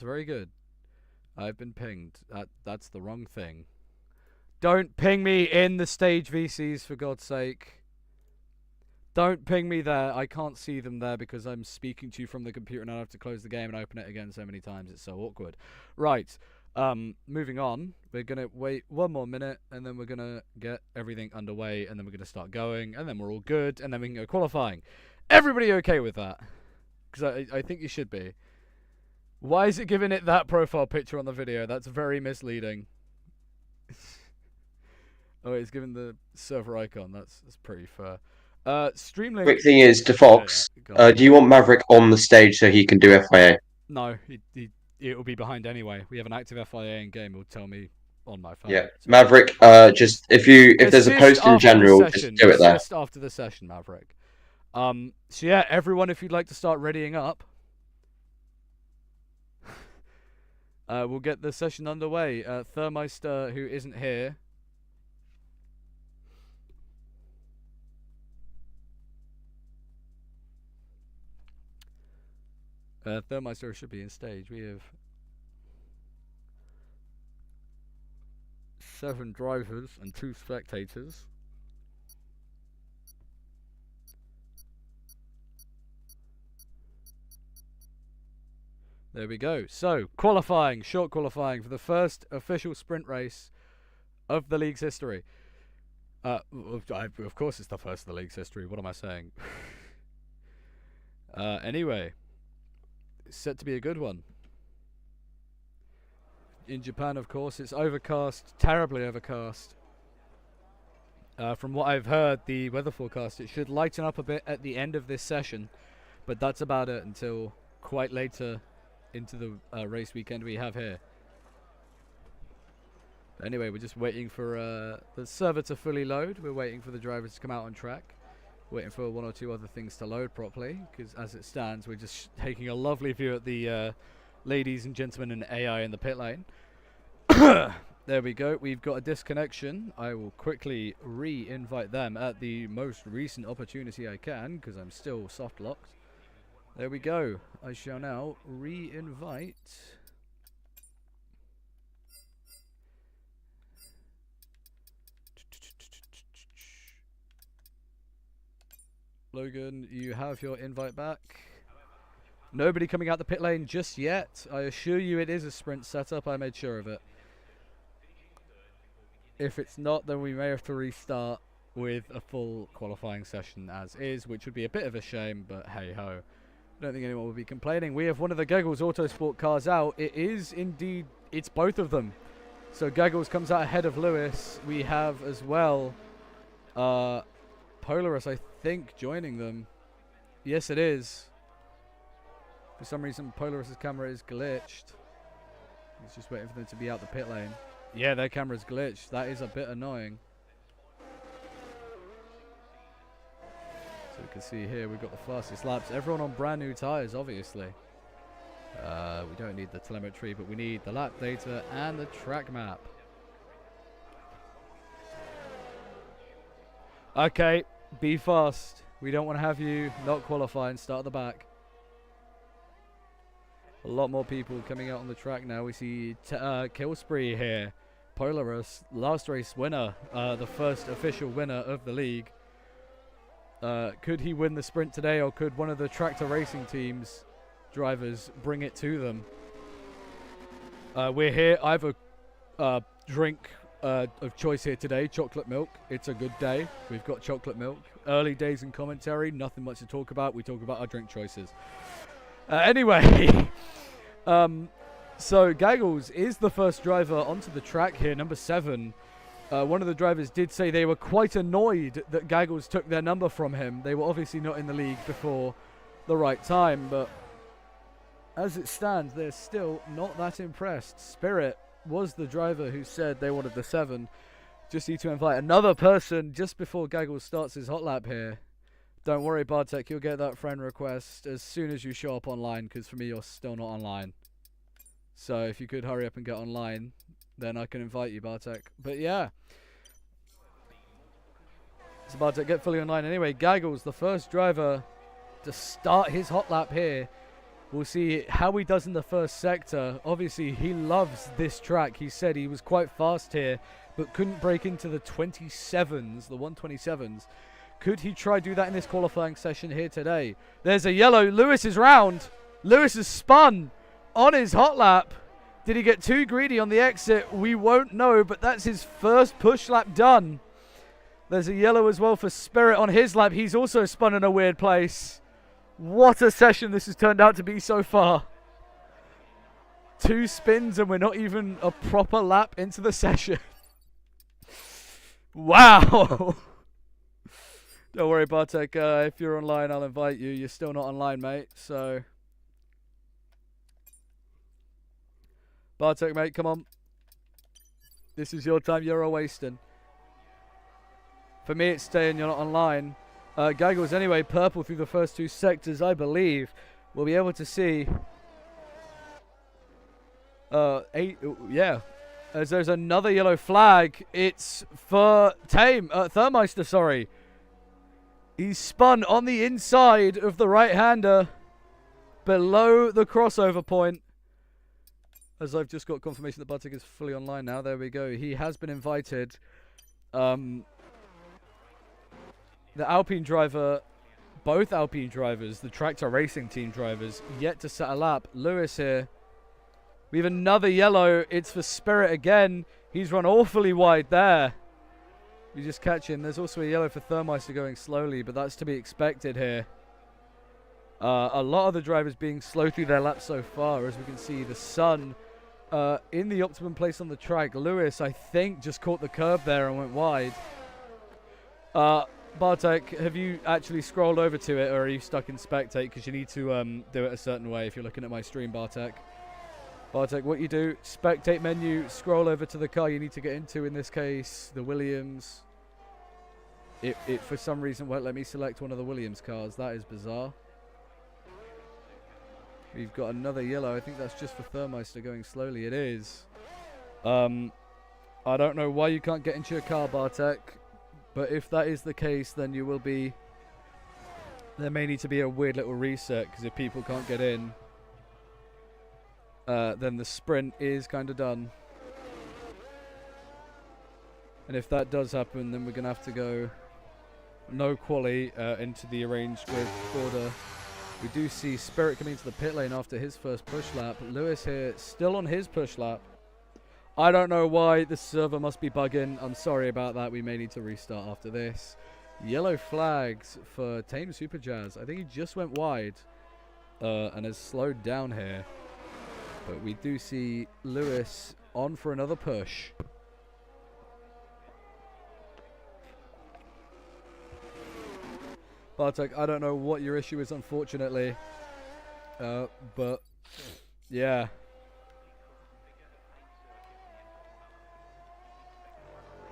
That's very good. I've been pinged. That's the wrong thing. Don't ping me in the stage VCs, for God's sake. Don't ping me there. I can't see them there because I'm speaking to you from the computer and I have to close the game and open it again so many times. It's so awkward. Right. Moving on. We're going to wait 1 more minute and then we're going to get everything underway and then we're going to start going and then we're all good and then we can go qualifying. Everybody okay with that? Because I think you should be. Why is it giving it that profile picture on the video? That's very misleading. Oh, it's given the server icon. That's pretty fair. Streamlink. Quick thing is, to Fox, do you want Maverick on the stage so he can do FIA? No, it'll be behind anyway. We have an active FIA in game. It'll tell me on my phone. Yeah, so. Maverick. Just if there's a post in general, just do it there. Just after the session, Maverick. So yeah, everyone, if you'd like to start readying up, we'll get the session underway. Thermeister, who isn't here. Thermeister should be in stage. We have 7 drivers and 2 spectators. There we go. So, qualifying, short qualifying for the first official sprint race of the league's history. Of course it's the first of the league's history. What am I saying? Anyway. Set to be a good one. In Japan, of course, it's overcast, terribly overcast. From what I've heard, the weather forecast, it should lighten up a bit at the end of this session, but that's about it until quite later into the race weekend we have here. But anyway, we're just waiting for the server to fully load. We're waiting for the drivers to come out on track. Waiting for 1 or 2 other things to load properly, because as it stands, we're just taking a lovely view at the ladies and gentlemen and AI in the pit lane. There we go. We've got a disconnection. I will quickly re-invite them at the most recent opportunity I can, because I'm still soft locked. There we go. I shall now re-invite. Logan, you have your invite back. Nobody coming out the pit lane just yet. I assure you it is a sprint setup. I made sure of it. If it's not, then we may have to restart with a full qualifying session as is, which would be a bit of a shame, but hey ho. I don't think anyone will be complaining. We have one of the Gaggles Autosport cars out. It is indeed, it's both of them. So Gaggles comes out ahead of Lewis. We have as well Polaris, I think, joining them. Yes, it is. For some reason, Polaris's camera is glitched. He's just waiting for them to be out the pit lane. Yeah, their camera's glitched. That is a bit annoying. So we can see here, we've got the fastest laps. Everyone on brand new tyres, obviously. We don't need the telemetry, but we need the lap data and the track map. Okay, be fast. We don't want to have you not qualify and start at the back. A lot more people coming out on the track now. We see Killspree here. Polaris, last race winner. The first official winner of the league. Could he win the sprint today, or could one of the tractor racing teams drivers bring it to them? We're here. I have a drink of choice here today, chocolate milk. It's a good day. We've got chocolate milk. Early days in commentary, nothing much to talk about. We talk about our drink choices. Anyway, so Gaggles is the first driver onto the track here, number 7. One of the drivers did say they were quite annoyed that Gaggles took their number from him. They were obviously not in the league before the right time, but as it stands, they're still not that impressed. Spirit was the driver who said they wanted the 7. Just need to invite another person just before Gaggles starts his hot lap here. Don't worry, Bartek, you'll get that friend request as soon as you show up online, because for me, you're still not online. So if you could hurry up and get online, then I can invite you, Bartek. But yeah. So Bartek, get fully online. Anyway, Gaggles, the first driver to start his hot lap here We'll see how he does in the first sector. Obviously, he loves this track. He said he was quite fast here, but couldn't break into the 27s, the 127s. Could he try do that in this qualifying session here today? There's a yellow. Lewis is round. Lewis has spun on his hot lap. Did he get too greedy on the exit? We won't know, but that's his first push lap done. There's a yellow as well for Spirit on his lap. He's also spun in a weird place. What a session this has turned out to be so far. 2 spins and we're not even a proper lap into the session. Wow. Don't worry, Bartek. If you're online, I'll invite you. You're still not online, mate. So, Bartek, mate, come on. This is your time. You're wasting. For me, it's staying. You're not online. Gaggles, anyway, purple through the first 2 sectors, I believe. We'll be able to see. 8. Yeah. As there's another yellow flag. It's for Thermeister, sorry. He's spun on the inside of the right-hander below the crossover point. As I've just got confirmation that Bartek is fully online now. There we go. He has been invited. The Alpine driver, both Alpine drivers, the Tractor Racing team drivers, yet to set a lap. Lewis here. We have another yellow. It's for Spirit again. He's run awfully wide there. You just catch him. There's also a yellow for Thermeister going slowly, but that's to be expected here. A lot of the drivers being slow through their laps so far. As we can see, the sun in the optimum place on the track. Lewis, I think, just caught the curb there and went wide. Bartek, have you actually scrolled over to it, or are you stuck in spectate? Because you need to do it a certain way if you're looking at my stream, Bartek. Bartek, what you do, spectate menu, scroll over to the car you need to get into, in this case, the Williams. It for some reason won't let me select one of the Williams cars. That is bizarre. We've got another yellow. I think that's just for Thermeister going slowly. It is. I don't know why you can't get into your car, Bartek. But if that is the case, then you will be... There may need to be a weird little reset, because if people can't get in, then the sprint is kind of done. And if that does happen, then we're going to have to go no quali into the arranged grid order. We do see Spirit coming into the pit lane after his first push lap. Lewis here still on his push lap. I don't know why the server must be bugging. I'm sorry about that. We may need to restart after this. Yellow flags for Tame Super Jazz. I think he just went wide and has slowed down here. But we do see Lewis on for another push. Bartek, I don't know what your issue is, unfortunately. But, yeah.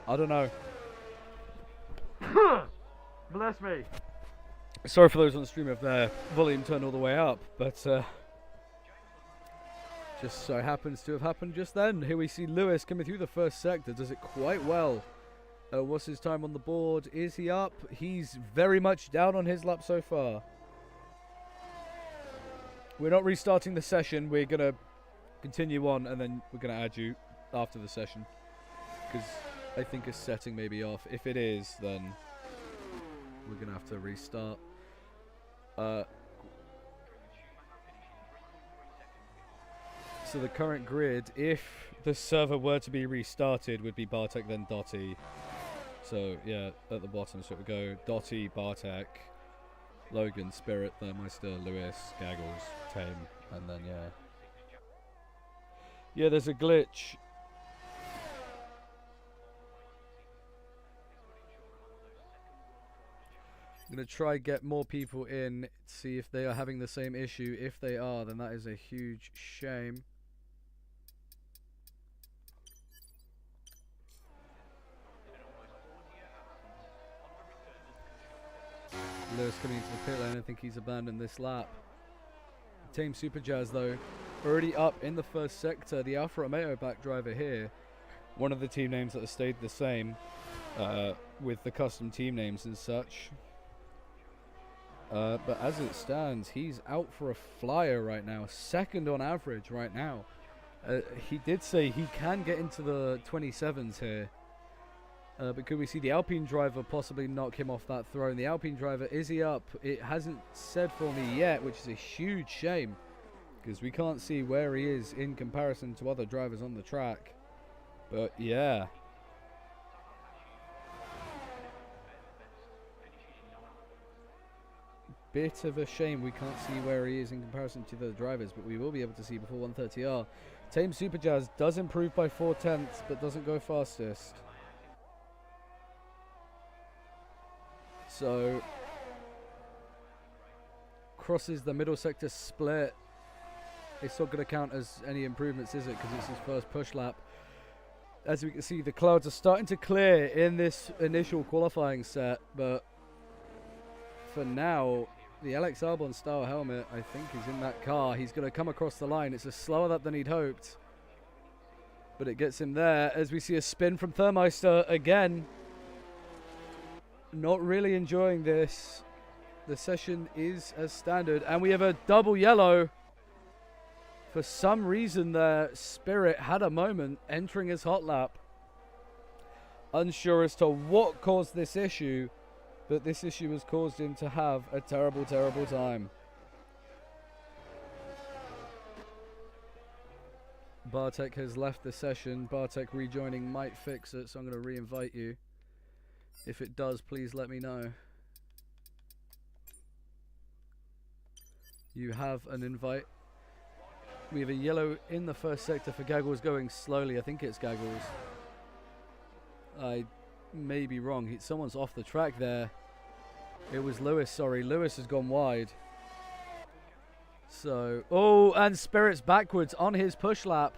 I don't know. Bless me. Sorry for those on the stream if their volume turned all the way up, but just so happens to have happened just then. Here we see Lewis coming through the first sector. Does it quite well. What's his time on the board? Is he up? He's very much down on his lap so far. We're not restarting the session. We're going to continue on, and then we're going to add you after the session. Because I think a setting may be off. If it is, then we're going to have to restart. So the current grid, if the server were to be restarted, would be Bartek, then Dotty. So, yeah, at the bottom, so it would go Dotty, Bartek, Logan, Spirit, Thermeister, Lewis, Gaggles, Tame, and then, yeah. Yeah, there's a glitch. I'm going to try get more people in, see if they are having the same issue. If they are, then that is a huge shame. Lewis coming into the pit lane. I think he's abandoned this lap. Team Super Jazz, though, already up in the first sector. The Alfa Romeo back driver here. One of the team names that have stayed the same with the custom team names and such. But as it stands, he's out for a flyer right now, second on average right now. He did say he can get into the 27s here. But could we see the Alpine driver possibly knock him off that throne? The Alpine driver, is he up? It hasn't said for me yet, which is a huge shame, because we can't see where he is in comparison to other drivers on the track. But yeah. Bit of a shame we can't see where he is in comparison to the drivers, but we will be able to see before 130R. Tame Superjazz does improve by 0.4, but doesn't go fastest. So, crosses the middle sector split. It's not going to count as any improvements, is it? Because it's his first push lap. As we can see, the clouds are starting to clear in this initial qualifying set, but for now, the Alex Albon style helmet, I think, is in that car. He's going to come across the line. It's a slower lap than he'd hoped, but it gets him there. As we see a spin from Thermeister again. Not really enjoying this. The session is as standard, and we have a double yellow. For some reason there, Spirit had a moment entering his hot lap. Unsure as to what caused this issue, but this issue has caused him to have a terrible, terrible time. Bartek has left the session. Bartek rejoining might fix it, so I'm going to re-invite you. If it does, please let me know. You have an invite. We have a yellow in the first sector for Gaggles going slowly. I think it's Gaggles. I may be wrong. Someone's off the track there. It was Lewis, sorry. Lewis has gone wide. So, oh, and Spirit's backwards on his push lap.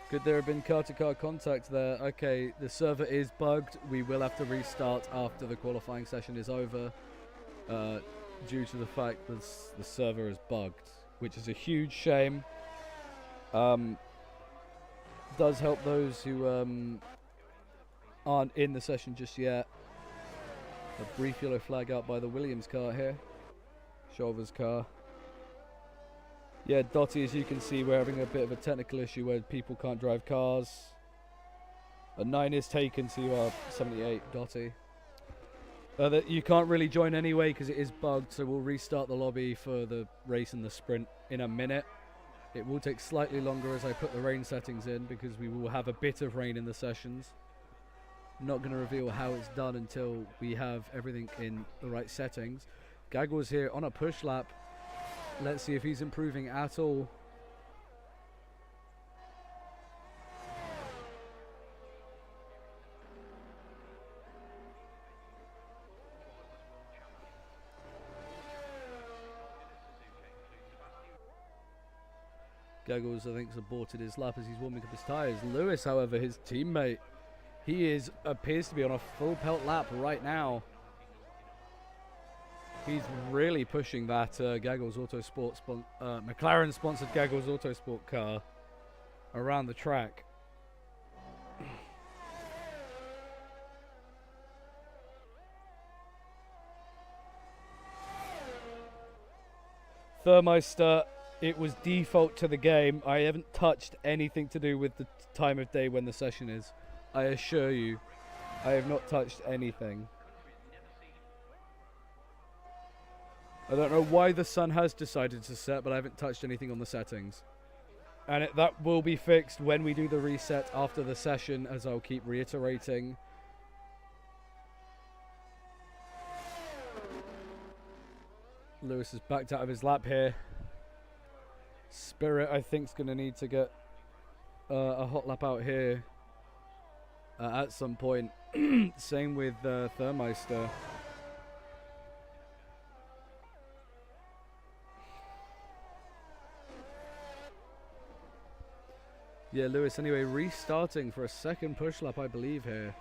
Could there have been car-to-car contact there? Okay, the server is bugged. We will have to restart after the qualifying session is over, due to the fact that the server is bugged, which is a huge shame. Does help those who aren't in the session just yet. A brief yellow flag out by the Williams car here. Shulver's car. Yeah, Dottie, as you can see, we're having a bit of a technical issue where people can't drive cars. A 9 is taken, so you are 78, Dottie. That you can't really join anyway because it is bugged, so we'll restart the lobby for the race and the sprint in a minute. It will take slightly longer as I put the rain settings in because we will have a bit of rain in the sessions. Not going to reveal how it's done until we have everything in the right settings. Gaggles here on a push lap. Let's see if he's improving at all. Gaggles, I think, has aborted his lap as he's warming up his tyres. Lewis, however, his teammate, he appears to be on a full pelt lap right now. He's really pushing that Gaggles Autosport, McLaren-sponsored Gaggles Autosport car around the track. Thermeister, it was default to the game. I haven't touched anything to do with the time of day when the session is. I assure you, I have not touched anything. I don't know why the sun has decided to set, but I haven't touched anything on the settings. And that will be fixed when we do the reset after the session, as I'll keep reiterating. Lewis has backed out of his lap here. Spirit, I think, is going to need to get a hot lap out here at some point. Same with Thermeister. Yeah, Lewis, anyway, restarting for a second push lap, I believe, here.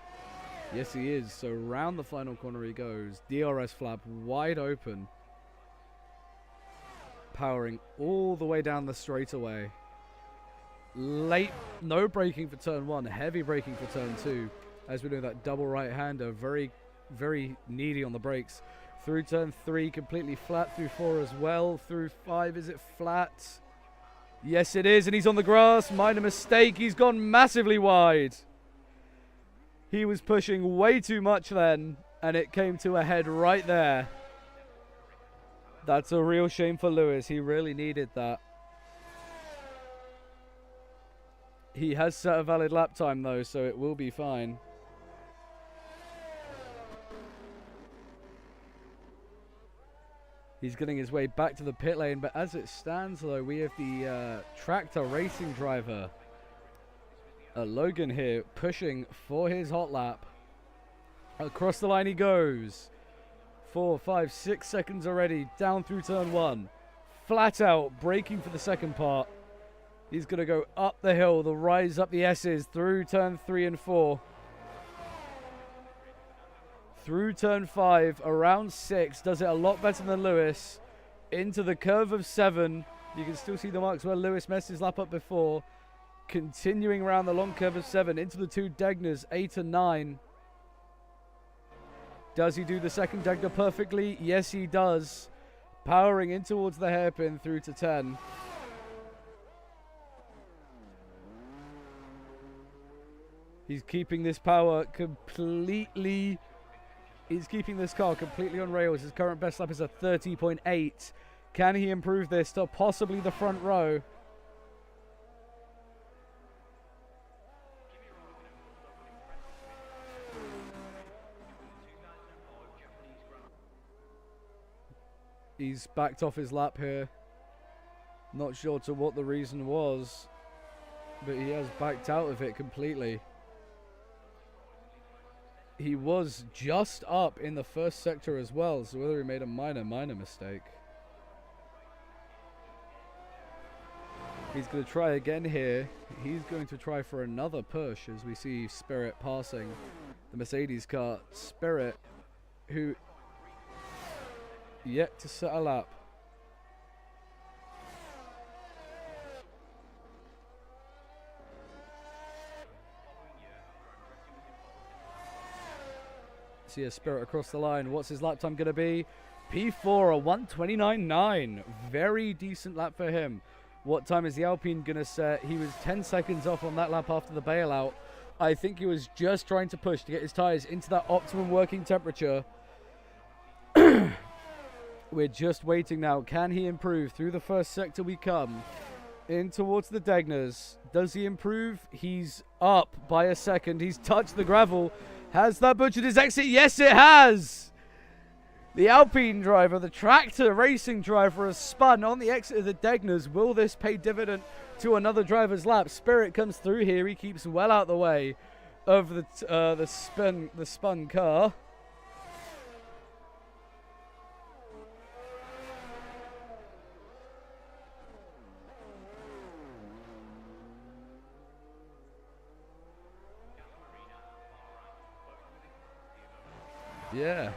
Yes, he is. So round the final corner he goes. DRS flap wide open. Powering all the way down the straightaway. Late, no braking for turn 1, heavy braking for turn 2. As we know, that double right-hander, very very needy on the brakes. Through turn 3, completely flat. Through 4 as well. Through 5, is it flat? Yes, it is, and he's on the grass. Minor mistake. He's gone massively wide. He was pushing way too much then, and it came to a head right there. That's a real shame for Lewis. He really needed that. He has set a valid lap time, though, so it will be fine. He's getting his way back to the pit lane, but as it stands, though, we have the tractor racing driver, Logan here, pushing for his hot lap. Across the line he goes. 4, 5, 6 seconds already, down through turn 1. Flat out, braking for the second part. He's going to go up the hill, the rise up the S's, through turn 3 and 4. Through turn 5, around 6, does it a lot better than Lewis. Into the curve of 7. You can still see the marks where Lewis messed his lap up before. Continuing around the long curve of 7, into the 2 Degners, 8 and 9. Does he do the second Degner perfectly? Yes, he does. Powering in towards the hairpin through to 10. He's keeping this power completely... He's keeping this car completely on rails. His current best lap is a 30.8. Can he improve this to possibly the front row? He's backed off his lap here. Not sure to what the reason was, but he has backed out of it completely. He was just up in the first sector as well, so whether he made a minor mistake. He's going to try again here. He's going to try for another push as we see Spirit passing the Mercedes car. Spirit, who yet to set a lap. See a Spirit across the line. What's his lap time going to be? P4, a 1:29.9. Very decent lap for him. What time is the Alpine going to set? He was 10 seconds off on that lap after the bailout. I think he was just trying to push to get his tyres into that optimum working temperature. We're just waiting now. Can he improve? Through the first sector we come. In towards the Degners. Does he improve? He's up by a second. He's touched the gravel. Has that butchered his exit? Yes, it has! The Alpine driver, the tractor racing driver, has spun on the exit of the Degners. Will this pay dividend to another driver's lap? Spirit comes through here. He keeps well out the way of the spun car. Yeah.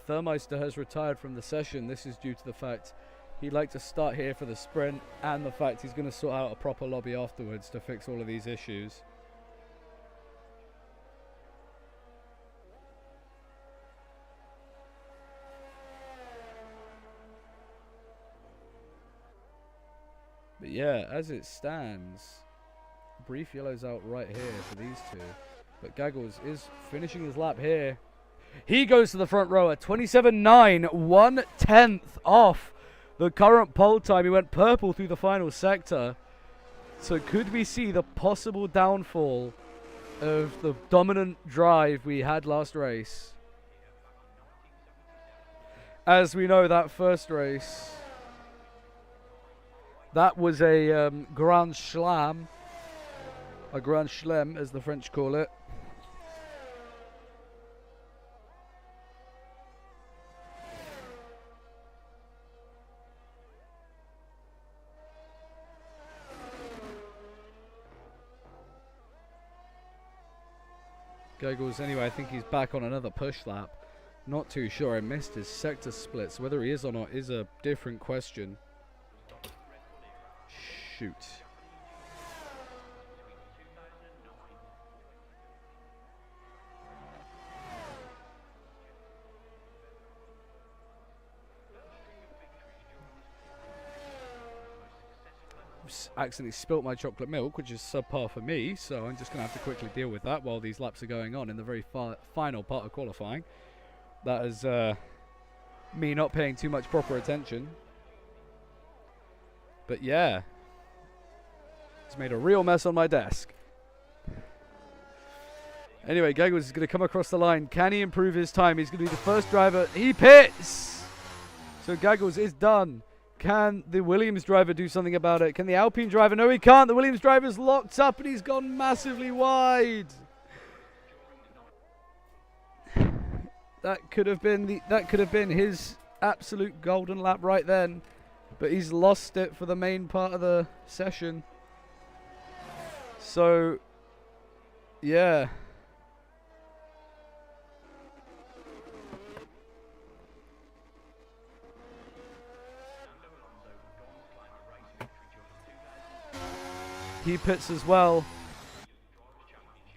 Thermeister has retired from the session. This is due to the fact he'd like to start here for the sprint and the fact he's going to sort out a proper lobby afterwards to fix all of these issues. But yeah, as it stands, brief yellow's out right here for these two. But Gaggles is finishing his lap here. He goes to the front row at 27.9, 1/10 off the current pole time. He went purple through the final sector. So could we see the possible downfall of the dominant drive we had last race? As we know, that first race, that was a Grand Slam. A Grand Chelem, as the French call it. Goggles, anyway, I think he's back on another push lap. Not too sure. I missed his sector splits. Whether he is or not is a different question. Shoot. Oops, accidentally spilt my chocolate milk, which is subpar for me, so I'm just going to have to quickly deal with that while these laps are going on in the very final part of qualifying. That is me not paying too much proper attention. But yeah, it's made a real mess on my desk. Anyway, Gaggles is going to come across the line. Can he improve his time? He's going to be the first driver. He pits! So Gaggles is done. Can the Williams driver do something about it? Can the Alpine driver? No, he can't. The Williams driver's locked up and he's gone massively wide. That could have been his absolute golden lap right then. But he's lost it for the main part of the session. So, yeah. He pits as well.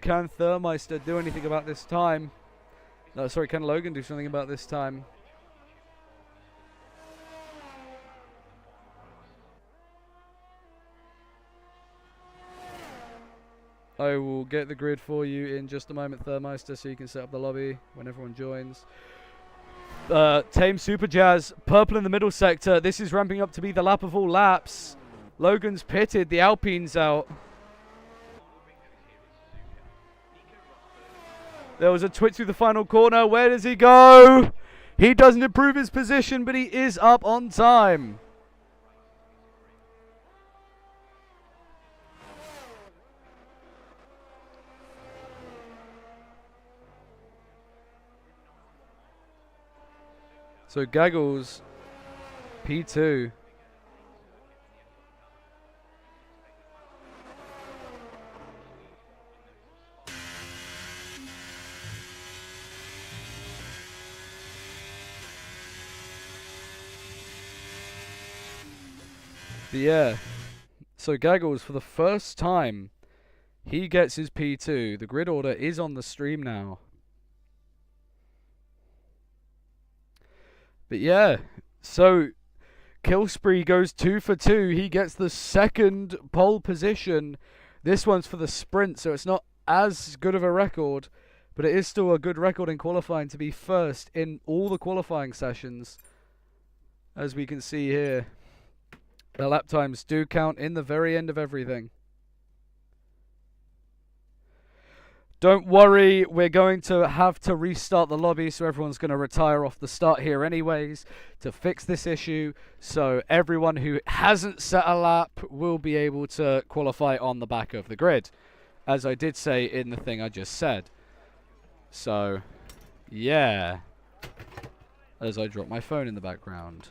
Can Thurmeister do anything about this time? No, sorry, can Logan do something about this time? I will get the grid for you in just a moment, Thurmeister, so you can set up the lobby when everyone joins. Tame Super Jazz, purple in the middle sector. This is ramping up to be the lap of all laps. Logan's pitted, the Alpine's out. There was a twitch through the final corner. Where does he go? He doesn't improve his position, but he is up on time. So Gaggles, P2. But yeah, so Gaggles, for the first time, he gets his P2. The grid order is on the stream now. But yeah, so Kill Spree goes 2 for 2. He gets the second pole position. This one's for the sprint, so it's not as good of a record, but it is still a good record in qualifying to be first in all the qualifying sessions, as we can see here. The lap times do count in the very end of everything. Don't worry, we're going to have to restart the lobby, so everyone's going to retire off the start here anyways to fix this issue. So everyone who hasn't set a lap will be able to qualify on the back of the grid, as I did say in the thing I just said. So, yeah. As I drop my phone in the background.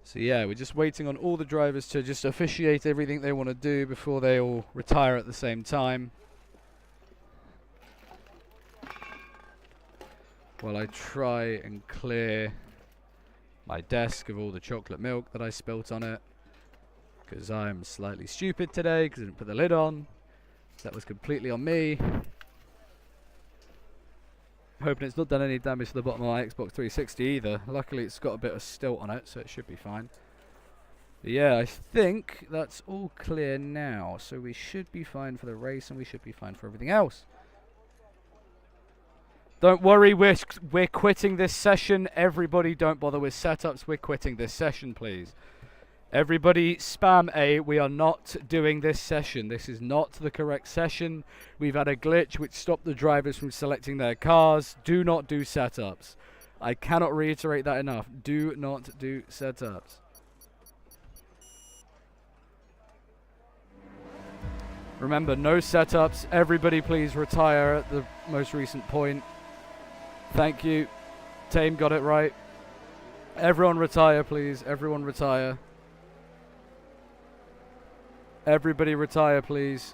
So yeah, we're just waiting on all the drivers to just officiate everything they want to do before they all retire at the same time. While I try and clear my desk of all the chocolate milk that I spilt on it. Because I'm slightly stupid today because I didn't put the lid on. That was completely on me. Hoping it's not done any damage to the bottom of my Xbox 360 either. Luckily it's got a bit of stilt on it, so it should be fine. But yeah, I think that's all clear now. So we should be fine for the race and we should be fine for everything else. Don't worry, we're quitting this session. Everybody don't bother with setups. We're quitting this session, please. Everybody spam A. We are not doing this session. This is not the correct session. We've had a glitch which stopped the drivers from selecting their cars. Do not do setups. I cannot reiterate that enough. Do not do setups. Remember, no setups. Everybody please retire at the most recent point. Thank you. Tame got it right. Everyone retire, please. Everyone retire. Everybody retire, please.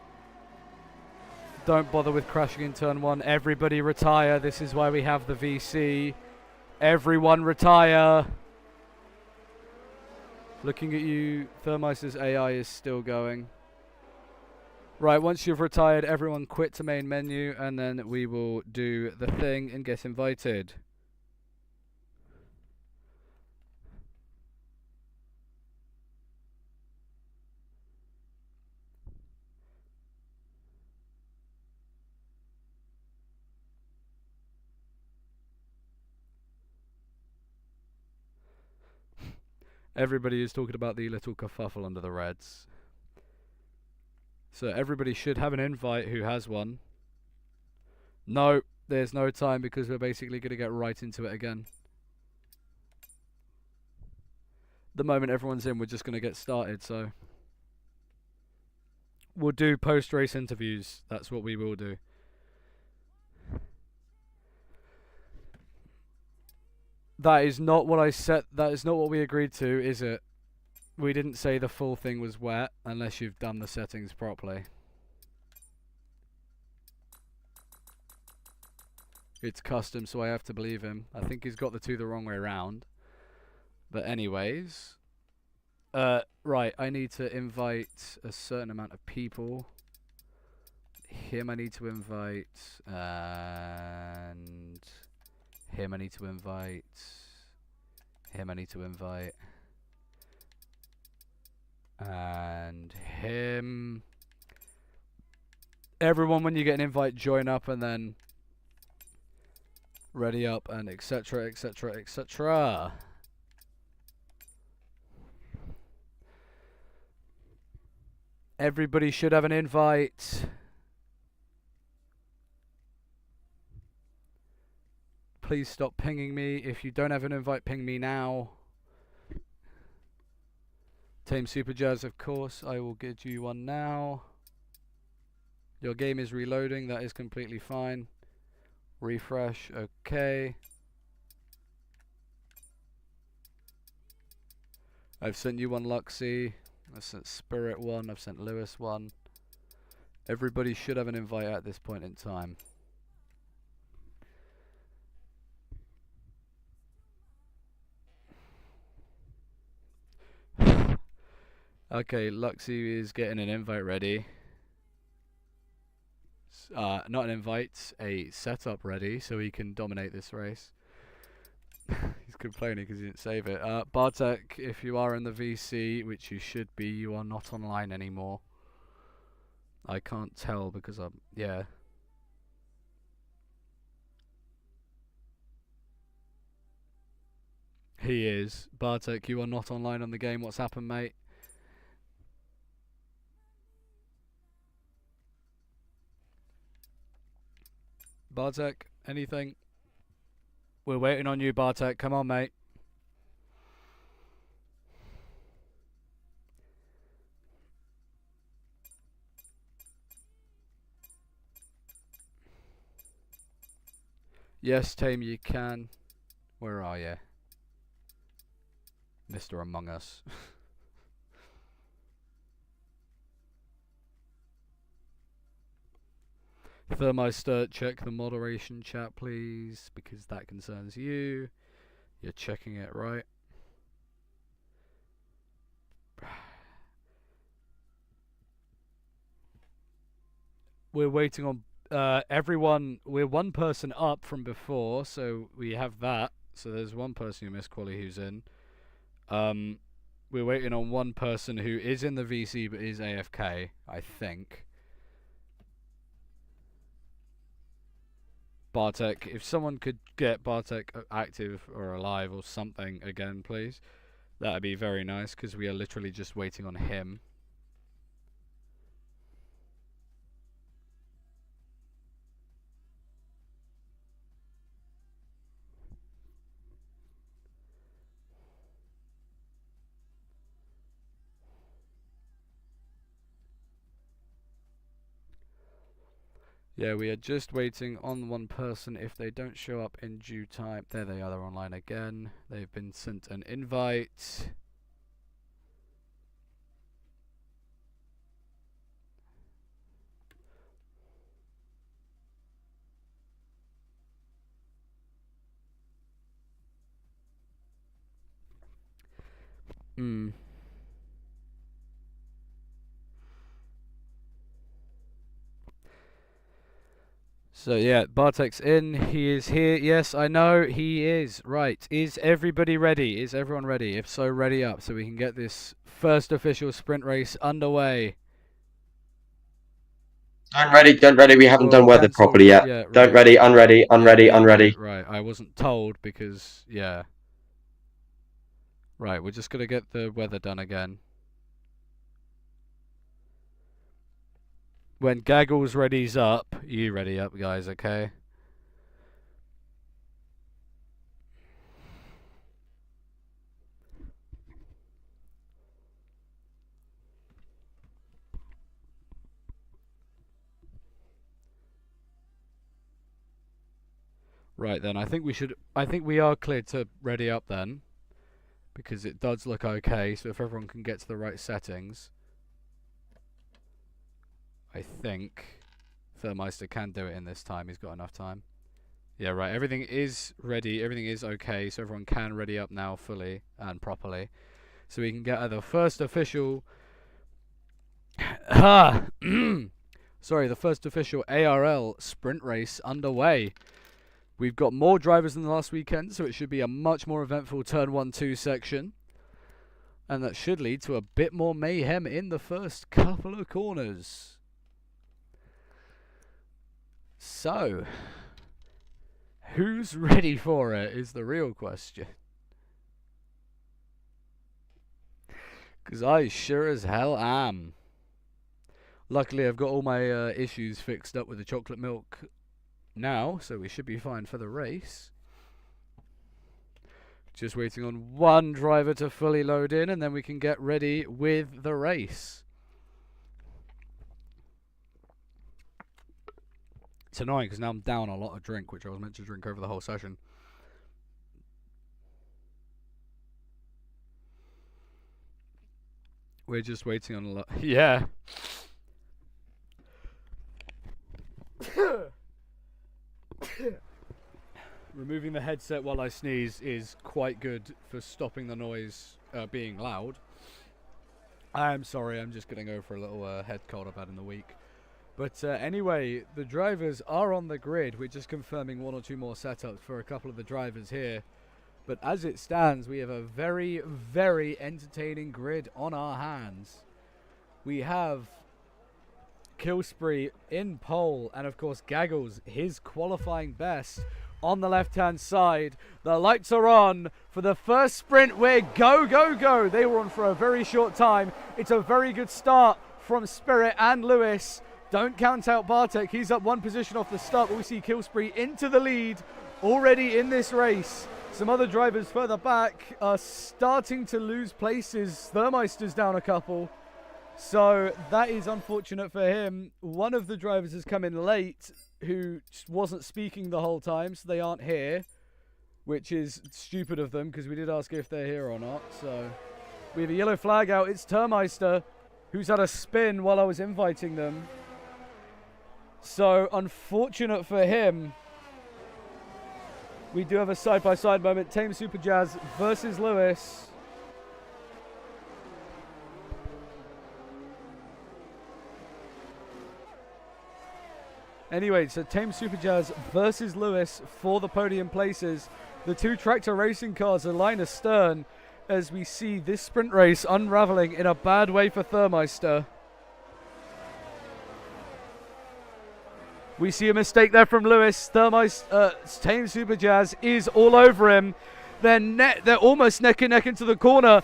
Don't bother with crashing in turn 1. Everybody retire. This is why we have the VC. Everyone retire. Looking at you, Thermice's AI is still going. Right, once you've retired, everyone quit to main menu, and then we will do the thing and get invited. Everybody is talking about the little kerfuffle under the Reds. So everybody should have an invite who has one. No, there's no time because we're basically going to get right into it again. The moment everyone's in, we're just going to get started, so... We'll do post-race interviews. That's what we will do. That is not what I said. That is not what we agreed to, is it? We didn't say the full thing was wet unless you've done the settings properly. It's custom, so I have to believe him. I think he's got the two the wrong way around. But anyways... right, I need to invite a certain amount of people. Him I need to invite, and him I need to invite. Him I need to invite. And him. Everyone, when you get an invite, join up and then ready up and etc, etc, etc. Everybody should have an invite. Please stop pinging me. If you don't have an invite, ping me now. Team Super Jazz, of course. I will get you one now. Your game is reloading. That is completely fine. Refresh. Okay. I've sent you one, Luxy. I've sent Spirit one. I've sent Lewis one. Everybody should have an invite at this point in time. Okay, Luxy is getting an invite ready. Not an invite, a setup ready so he can dominate this race. He's complaining because he didn't save it. Bartek, if you are in the VC, which you should be, you are not online anymore. I can't tell because I'm... yeah. He is. Bartek, you are not online on the game. What's happened, mate? Bartek, anything? We're waiting on you, Bartek. Come on, mate. Yes, Tame, you can. Where are you? Mr. Among Us. Thermostat, check the moderation chat, please, because that concerns you. You're checking it, right? We're waiting on everyone. We're one person up from before, so we have that. So there's one person who missed quali who's in. We're waiting on one person who is in the VC but is AFK, I think. Bartek, if someone could get Bartek active or alive or something again, please. That would be very nice, because we are literally just waiting on him. Yeah, we are just waiting on one person. If they don't show up in due time... There they are, they're online again. They've been sent an invite. So yeah, Bartek's in. He is here. Yes, I know he is. Right. Is everybody ready? Is everyone ready? If so, ready up so we can get this first official sprint race underway. Don't ready. We haven't done weather properly yet. Yeah, right. Don't ready, unready, unready, unready. Right, I wasn't told because, yeah. Right, we're just going to get the weather done again. When Gaggles readies up, you ready up, guys, okay? Right then, I think we are cleared to ready up then, because it does look okay. So if everyone can get to the right settings, I think Thermeister can do it in this time. He's got enough time. Yeah, right. Everything is ready. Everything is okay. So everyone can ready up now fully and properly, so we can get the first official. Sorry, the first official ARL sprint race underway. We've got more drivers than the last weekend, so it should be a much more eventful turn 1-2 section. And that should lead to a bit more mayhem in the first couple of corners. So, who's ready for it is the real question. Because I sure as hell am. Luckily, I've got all my issues fixed up with the chocolate milk now, so we should be fine for the race. Just waiting on one driver to fully load in, and then we can get ready with the race. It's annoying because now I'm down a lot of drink, which I was meant to drink over the whole session. We're just waiting on a lot. Yeah. Removing the headset while I sneeze is quite good for stopping the noise being loud. I'm sorry, I'm just going to go for a little head cold I've had in the week. But anyway, the drivers are on the grid. We're just confirming one or two more setups for a couple of the drivers here. But as it stands, we have a very, very entertaining grid on our hands. We have Killspree in pole, and of course Gaggles, his qualifying best on the left-hand side. The lights are on for the first sprint. We're go, go, go. They were on for a very short time. It's a very good start from Spirit and Lewis. Don't count out Bartek. He's up one position off the start, but we see Killspree into the lead already in this race. Some other drivers further back are starting to lose places. Thermeister's down a couple. So that is unfortunate for him. One of the drivers has come in late who wasn't speaking the whole time, so they aren't here, which is stupid of them because we did ask if they're here or not. So we have a yellow flag out. It's Thermeister, who's had a spin while I was inviting them. So unfortunate for him. We do have a side-by-side moment. Tame Super Jazz versus Lewis. Anyway, so Tame Super Jazz versus Lewis for the podium places. The two tractor racing cars align astern as we see this sprint race unraveling in a bad way for Thermeister. We see a mistake there from Lewis. Tame Super Jazz is all over him. They're almost neck and neck into the corner.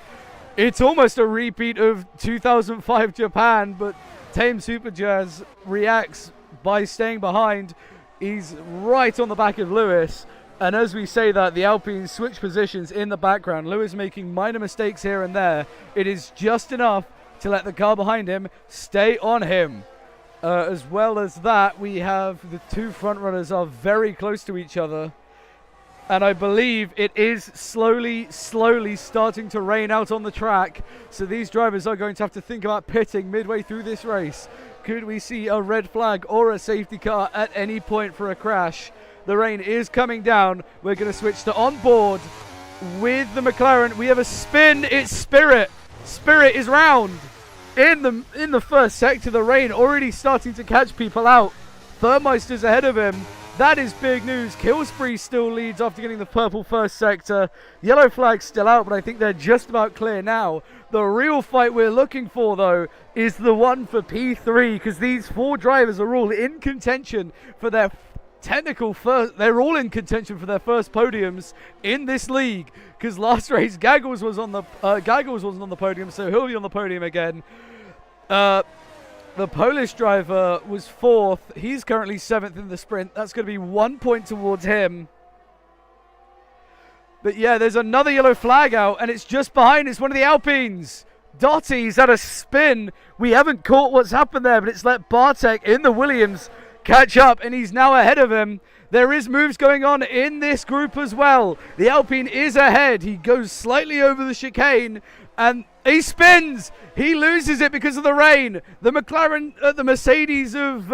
It's almost a repeat of 2005 Japan, but Tame Super Jazz reacts by staying behind. He's right on the back of Lewis, and as we say that, the Alpines switch positions in the background. Lewis making minor mistakes here and there. It is just enough to let the car behind him stay on him. As well as that, we have the two front runners are very close to each other, and I believe it is slowly starting to rain out on the track, so these drivers are going to have to think about pitting midway through this race. Could we see a red flag or a safety car at any point for a crash? The rain is coming down. We're going to switch to on board with the McLaren. We have a spin. It's Spirit. Spirit is round. In the first sector, the rain already starting to catch people out. Thermeister's ahead of him. That is big news. Killspree still leads after getting the purple first sector. Yellow flag's still out, but I think they're just about clear now. The real fight we're looking for, though, is the one for P3, because these four drivers are all in contention for their technical first. They're all in contention for their first podiums in this league, because last race Gaggles was on the Gaggles wasn't on the podium, so he'll be on the podium again. The Polish driver was 4th. He's currently 7th in the sprint. That's going to be 1 point towards him. But yeah, there's another yellow flag out, and it's just behind. It's one of the Alpines. Dottie's had a spin. We haven't caught what's happened there, but it's let Bartek in the Williams catch up, and he's now ahead of him. There is moves going on in this group as well. The Alpine is ahead. He goes slightly over the chicane, and he spins. He loses it because of the rain. The McLaren, the Mercedes of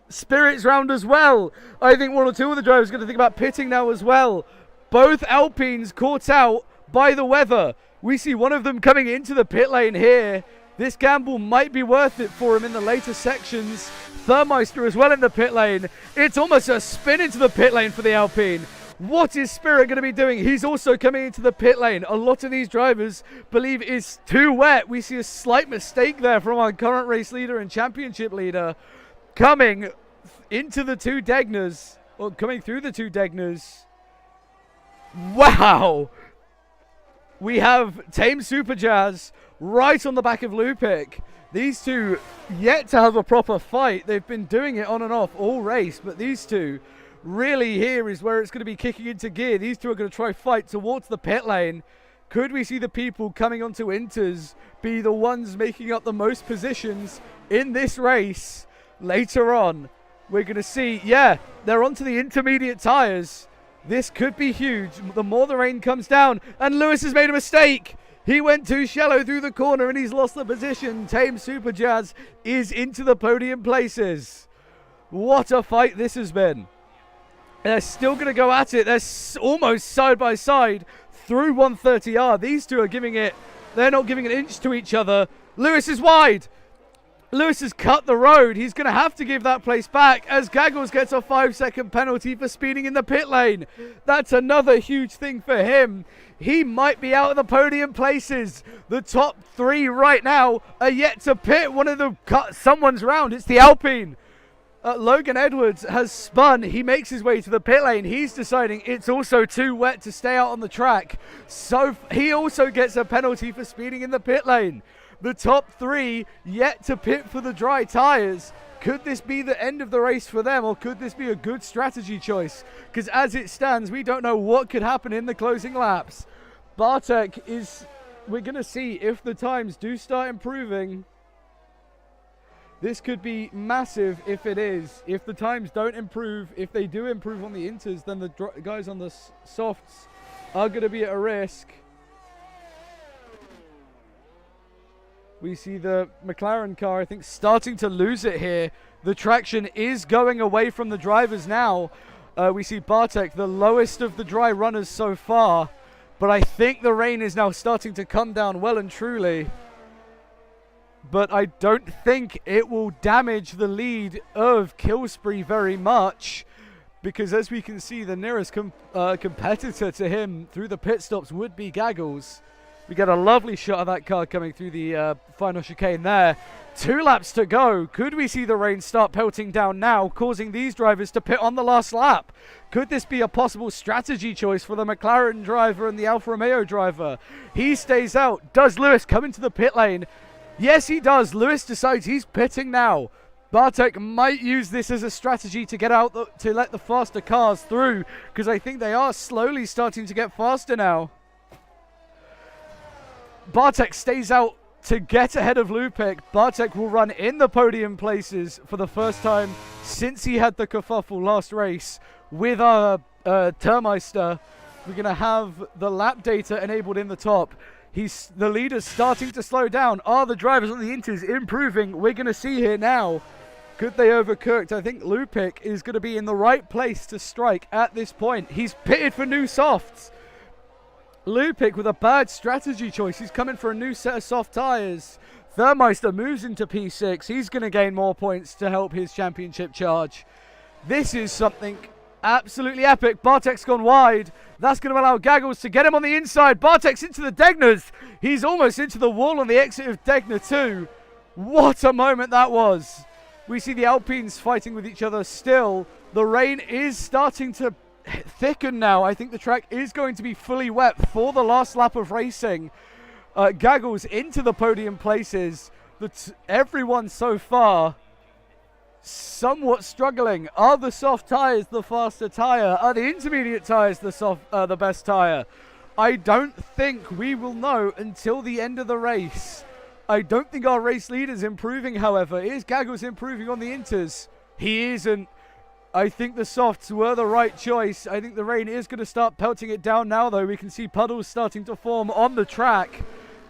Spirits round as well. I think 1 or 2 of the drivers are going to think about pitting now as well. Both Alpines caught out by the weather. We see one of them coming into the pit lane here. This gamble might be worth it for him in the later sections. Thermeister as well in the pit lane. It's almost a spin into the pit lane for the Alpine. What is Spirit going to be doing? He's also coming into the pit lane. A lot of these drivers believe it's too wet. We see a slight mistake there from our current race leader and championship leader coming into the 2 Degners, or coming through the 2 Degners. Wow! We have Tame Super Jazz right on the back of Lupic. These two yet to have a proper fight. They've been doing it on and off all race, but these two really here is where it's going to be kicking into gear. These two are going to try fight towards the pit lane. Could we see the people coming onto Inters be the ones making up the most positions in this race later on? We're going to see, yeah, they're onto the intermediate tyres. This could be huge. The more the rain comes down, and Lewis has made a mistake. He went too shallow through the corner and he's lost the position. Tame Super Jazz is into the podium places. What a fight this has been. They're still going to go at it. They're almost side by side through 130R. These two are giving it, they're not giving an inch to each other. Lewis is wide. Lewis has cut the road. He's going to have to give that place back as Gaggles gets a 5-second penalty for speeding in the pit lane. That's another huge thing for him. He might be out of the podium places. The top 3 right now are yet to pit. One of them cut someone's round. It's the Alpine. Logan Edwards has spun. He makes his way to the pit lane. He's deciding it's also too wet to stay out on the track. So he also gets a penalty for speeding in the pit lane. The top 3 yet to pit for the dry tyres. Could this be the end of the race for them, or could this be a good strategy choice? Because as it stands, we don't know what could happen in the closing laps. Bartek is... We're going to see if the times do start improving. This could be massive if it is. If the times don't improve, if they do improve on the inters, then the guys on the softs are going to be at a risk. We see the McLaren car, I think, starting to lose it here. The traction is going away from the drivers now. We see Bartek, the lowest of the dry runners so far. But I think the rain is now starting to come down well and truly. But I don't think it will damage the lead of Killspree very much. Because as we can see, the nearest competitor to him through the pit stops would be Gaggles. We get a lovely shot of that car coming through the final chicane there. 2 laps to go. Could we see the rain start pelting down now, causing these drivers to pit on the last lap? Could this be a possible strategy choice for the McLaren driver and the Alfa Romeo driver? He stays out. Does Lewis come into the pit lane? Yes, he does. Lewis decides he's pitting now. Bartek might use this as a strategy to get out, to let the faster cars through, because I think they are slowly starting to get faster now. Bartek stays out to get ahead of Lupic. Bartek will run in the podium places for the first time since he had the kerfuffle last race with our Thermeister. We're going to have the lap data enabled in the top. The leader's starting to slow down. Are the drivers on the inters improving? We're going to see here now. Could they overcooked? I think Lupic is going to be in the right place to strike at this point. He's pitted for new softs. Lupic with a bad strategy choice. He's coming for a new set of soft tyres. Thermeister moves into P6. He's going to gain more points to help his championship charge. This is something absolutely epic. Bartek's gone wide. That's going to allow Gaggles to get him on the inside. Bartek's into the Degners. He's almost into the wall on the exit of Degner 2. What a moment that was. We see the Alpines fighting with each other still. The rain is starting to thicken now. I think the track is going to be fully wet for the last lap of racing. Gaggles into the podium places. Everyone so far somewhat struggling. Are the soft tyres the faster tyre? Are the intermediate tyres the best tyre? I don't think we will know until the end of the race. I don't think our race leader's improving, however. Is Gaggles improving on the inters? He isn't. I think the softs were the right choice. I think the rain is going to start pelting it down now, though. We can see puddles starting to form on the track.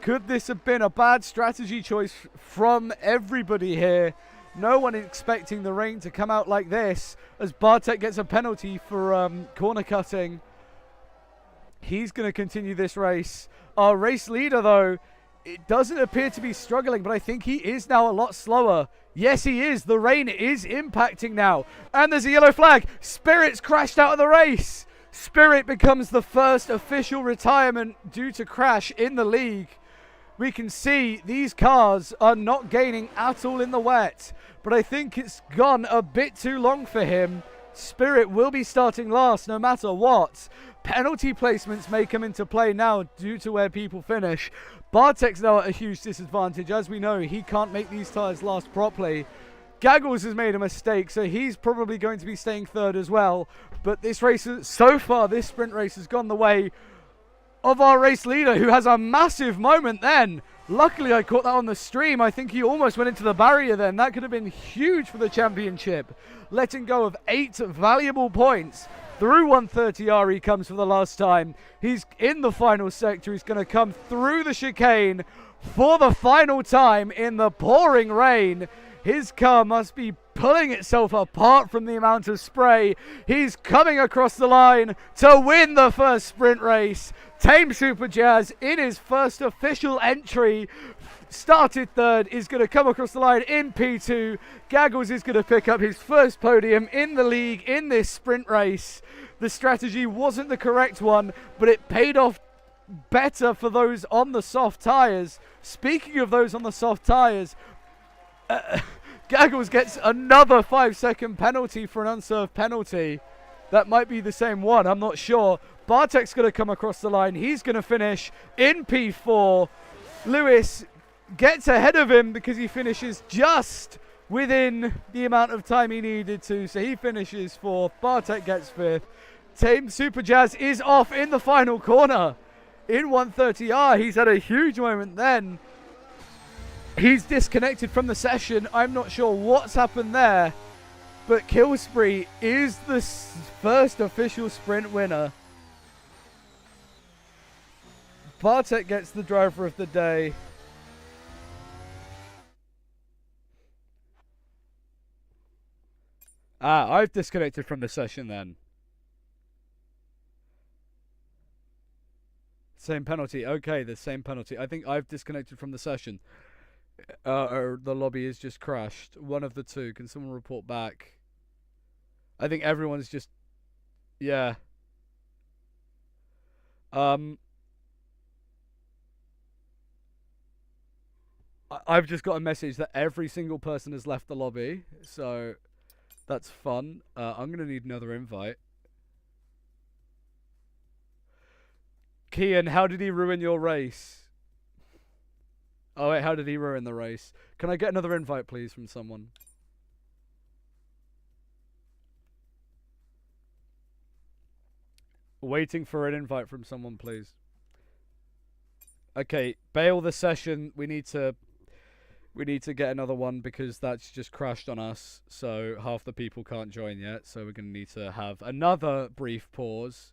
Could this have been a bad strategy choice from everybody here? No one expecting the rain to come out like this, as Bartek gets a penalty for corner cutting. He's going to continue this race. Our race leader, though, it doesn't appear to be struggling, but I think he is now a lot slower. Yes, he is. The rain is impacting now. And there's a yellow flag. Spirit's crashed out of the race. Spirit becomes the first official retirement due to crash in the league. We can see these cars are not gaining at all in the wet, but I think it's gone a bit too long for him. Spirit will be starting last no matter what. Penalty placements may come into play now due to where people finish. Bartek's now at a huge disadvantage. As we know, he can't make these tyres last properly. Gaggles has made a mistake, so he's probably going to be staying third as well. But this race, so far, this sprint race has gone the way of our race leader, who has a massive moment then. Luckily, I caught that on the stream. I think he almost went into the barrier then. That could have been huge for the championship. Letting go of 8 valuable points. Through 130R he comes for the last time. He's in the final sector. He's going to come through the chicane for the final time in the pouring rain. His car must be pulling itself apart from the amount of spray. He's coming across the line to win the first sprint race. Tame Super Jazz in his first official entry. Started third, is going to come across the line in P2. Gaggles is going to pick up his first podium in the league in this sprint race. The strategy wasn't the correct one, but it paid off better for those on the soft tyres. Speaking of those on the soft tyres, Gaggles gets another 5-second penalty for an unserved penalty. That might be the same one, I'm not sure. Bartek's going to come across the line. He's going to finish in P4. Lewis gets ahead of him because he finishes just within the amount of time he needed to. So he finishes 4th. Bartek gets 5th. Tame Super Jazz is off in the final corner. In 130R, he's had a huge moment then. He's disconnected from the session. I'm not sure what's happened there. But Killspree is the first official sprint winner. Bartek gets the driver of the day. I've disconnected from the session then. Same penalty. Okay, the same penalty. I think I've disconnected from the session. Or the lobby is just crashed. One of the two. Can someone report back? I think everyone's just... Yeah. I've just got a message that every single person has left the lobby. So, that's fun. I'm going to need another invite. Kian, how did he ruin your race? Oh wait, how did he ruin the race? Can I get another invite, please, from someone? Waiting for an invite from someone, please. Okay, bail the session. We need to get another one because that's just crashed on us. So half the people can't join yet. So we're going to need to have another brief pause.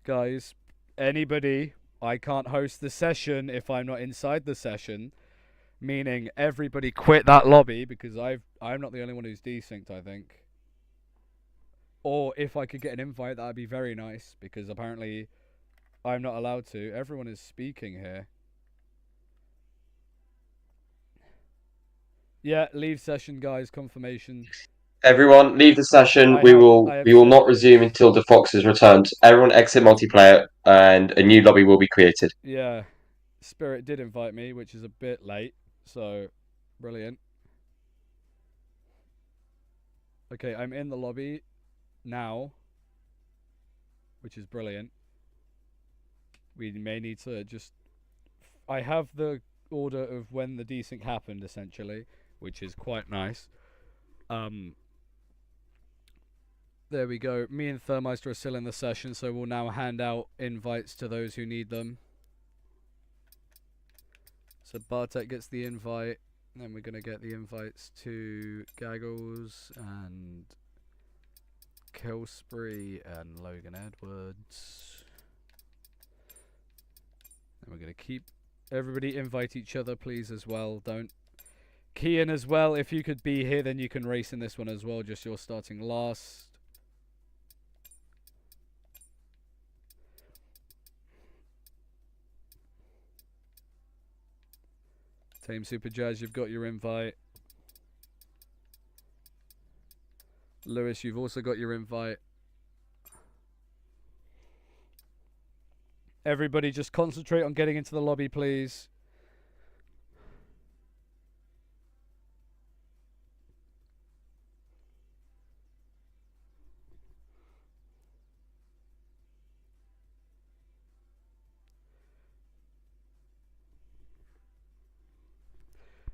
Guys, anybody, I can't host the session if I'm not inside the session. Meaning everybody quit that lobby because I'm not the only one who's desynced, I think. Or if I could get an invite, that would be very nice because apparently I'm not allowed to. Everyone is speaking here. Yeah, leave session, guys. Confirmation. Everyone, leave the session. We will not resume until the Fox is returned. Everyone exit multiplayer, and a new lobby will be created. Yeah, Spirit did invite me, which is a bit late. So, brilliant. Okay, I'm in the lobby now, which is brilliant. We may need to just... I have the order of when the desync happened, essentially, which is quite nice. There we go. Me and Thermeister are still in the session, so we'll now hand out invites to those who need them. So Bartek gets the invite, and then we're going to get the invites to Gaggles and Killspree and Logan Edwards. And we're going to keep everybody invite each other, please, as well. Don't. Kian as well, if you could be here, then you can race in this one as well, just you're starting last. Team Super Jazz, you've got your invite. Lewis, you've also got your invite. Everybody just concentrate on getting into the lobby, please.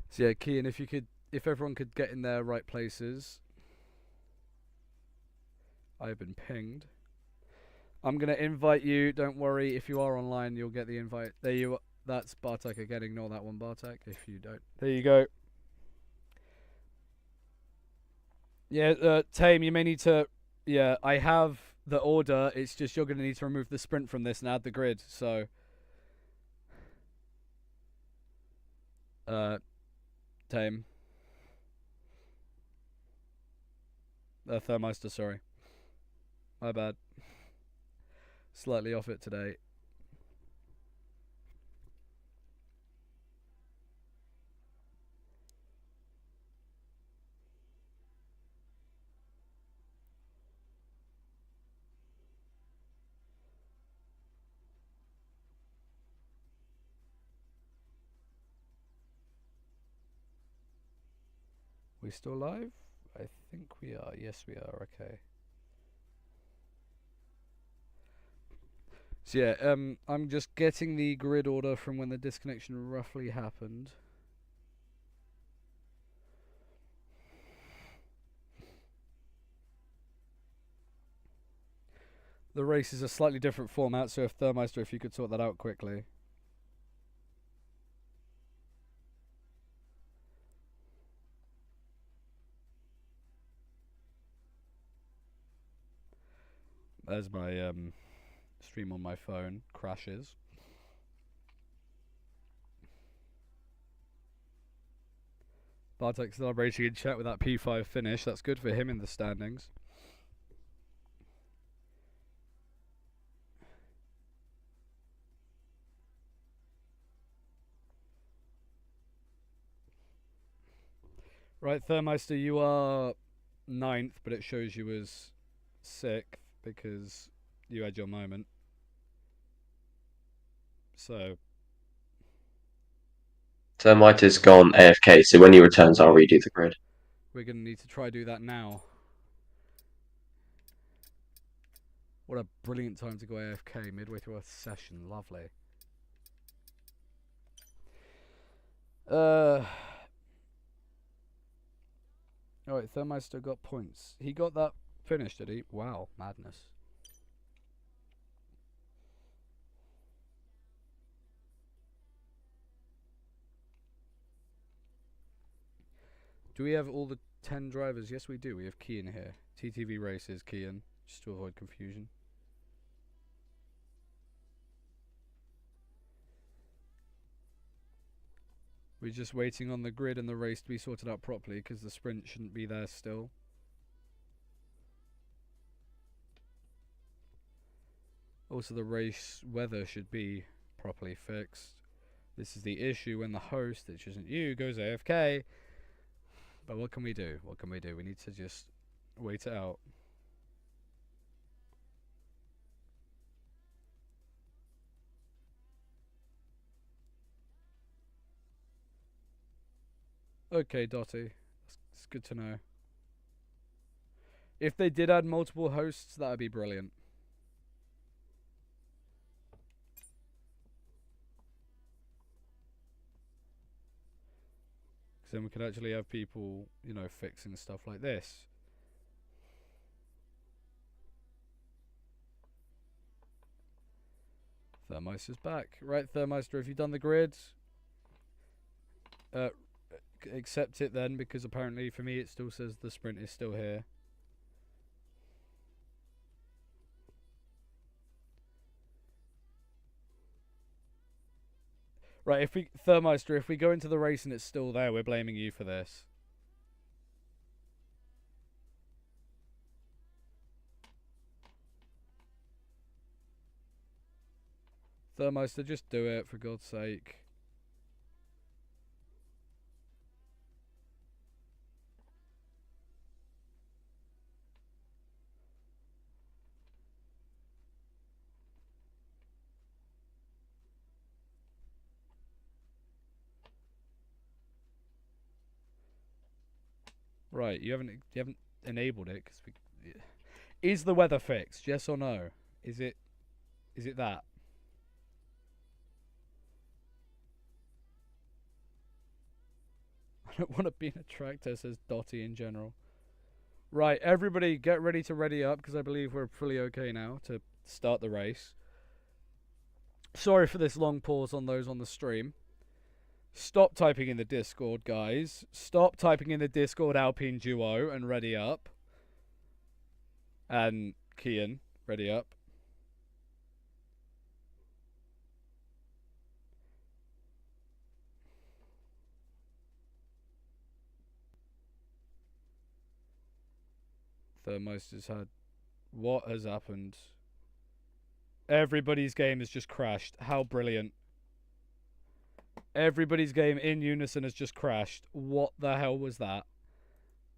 So yeah, Kian, if everyone could get in their right places. I've been pinged. I'm going to invite you. Don't worry. If you are online, you'll get the invite. There you are. That's Bartek again. Ignore that one, Bartek, if you don't. There you go. Yeah, Tame, you may need to... Yeah, I have the order. It's just you're going to need to remove the sprint from this and add the grid, so... Tame. Thermeister, sorry. My bad. Slightly off it today. We still live? I think we are. Yes, we are. Okay. So yeah, I'm just getting the grid order from when the disconnection roughly happened. The race is a slightly different format, so if Thermeister, if you could sort that out quickly. There's my stream on my phone. Crashes. Bartek celebrating in chat with that P5 finish. That's good for him in the standings. Right, Thermeister, you are 9th, but it shows you as 6th because you had your moment. So... Termite gone AFK, so when he returns, I'll redo the grid. We're going to need to try do that now. What a brilliant time to go AFK midway through a session. Lovely. Alright, Thermeister got points. He got that finished, did he? Wow, madness. Do we have all the 10 drivers? Yes, we do. We have Kian here. TTV races, Kian, just to avoid confusion. We're just waiting on the grid and the race to be sorted out properly because the sprint shouldn't be there still. Also, the race weather should be properly fixed. This is the issue when the host, which isn't you, goes AFK. But what can we do? What can we do? We need to just wait it out. Okay, Dotty. It's good to know. If they did add multiple hosts, that would be brilliant. Because then we could actually have people, you know, fixing stuff like this. Thermeister's back. Right, Thermeister, have you done the grid? Accept it then, because apparently for me it still says the sprint is still here. Right, Thermeister, if we go into the race and it's still there, we're blaming you for this. Thermeister, just do it, for God's sake. Right, you haven't enabled it because we. Is the weather fixed? Yes or no? Is it that? I don't want to be in a tractor, says Dotty in general. Right, everybody get ready to ready up, because I believe we're fully okay now to start the race. Sorry for this long pause on those on the stream. Stop typing in the Discord, guys. Stop typing in the Discord Alpine Duo and ready up. And Kian, ready up. Thermeister's had... What has happened? Everybody's game has just crashed. How brilliant. Everybody's game in unison has just crashed. What the hell was that?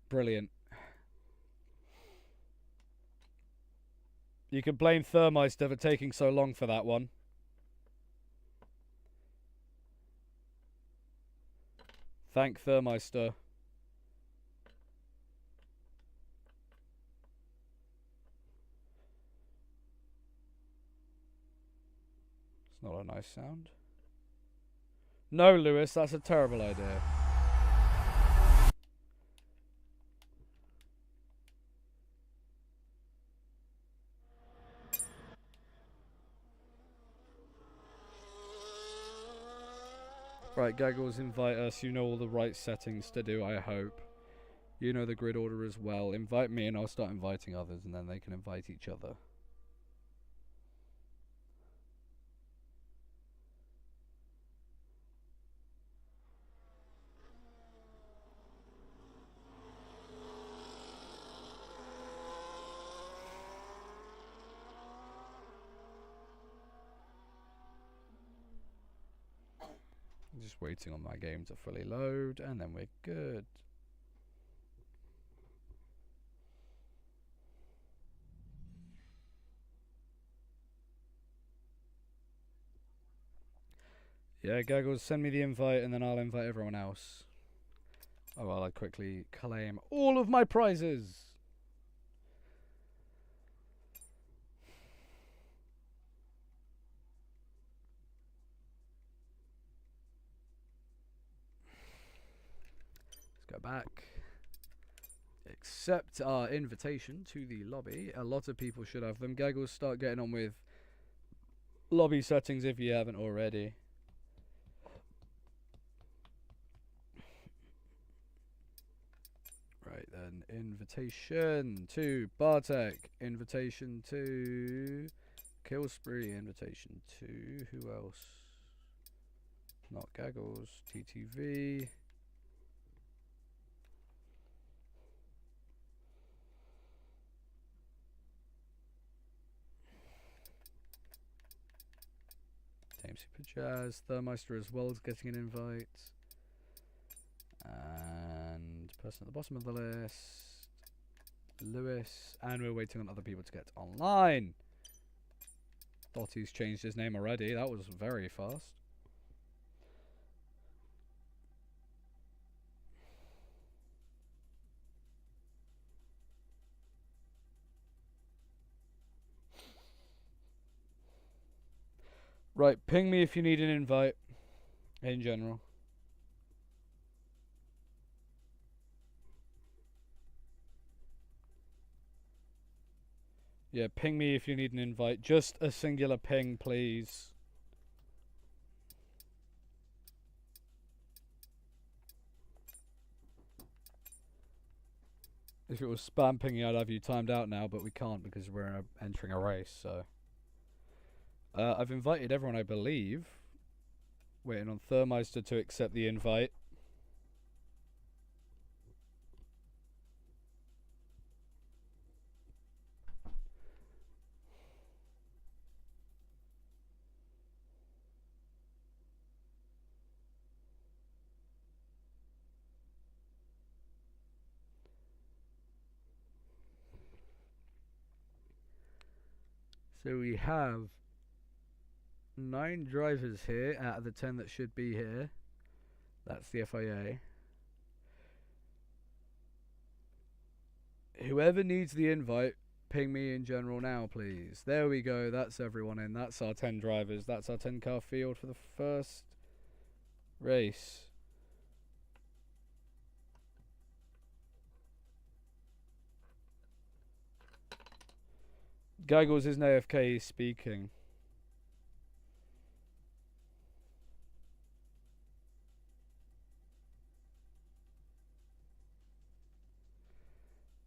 Brilliant. You can blame Thermeister for taking so long for that one. Thank Thermeister. It's not a nice sound. No, Lewis, that's a terrible idea. Right, Gaggles, invite us. You know all the right settings to do, I hope. You know the grid order as well. Invite me and I'll start inviting others, and then they can invite each other. Just waiting on my game to fully load, and then we're good. Yeah, Gaggles, send me the invite, and then I'll invite everyone else. Oh, well, I quickly claim all of my prizes. Let's go back. Accept our invitation to the lobby. A lot of people should have them. Gaggles, start getting on with lobby settings if you haven't already. Right then, invitation to Bartek, invitation to Killspree, invitation to who else? Not Gaggles, TTV. Tame Super Jazz, Thermeister as well is getting an invite. And person at the bottom of the list, Lewis, and we're waiting on other people to get online. Dotty's changed his name already. That was very fast. Right, ping me if you need an invite in general. Yeah, ping me if you need an invite. Just a singular ping, please. If it was spam pinging, I'd have you timed out now, but we can't because we're entering a race, so. I've invited everyone, I believe. Waiting on Thermeister to accept the invite. So we have 9 drivers here out of the 10 that should be here. That's the FIA. Whoever needs the invite, ping me in general now, please. There we go. That's everyone in. That's our 10 drivers. That's our 10 car field for the first race. Gaggles isn't AFK, he's speaking.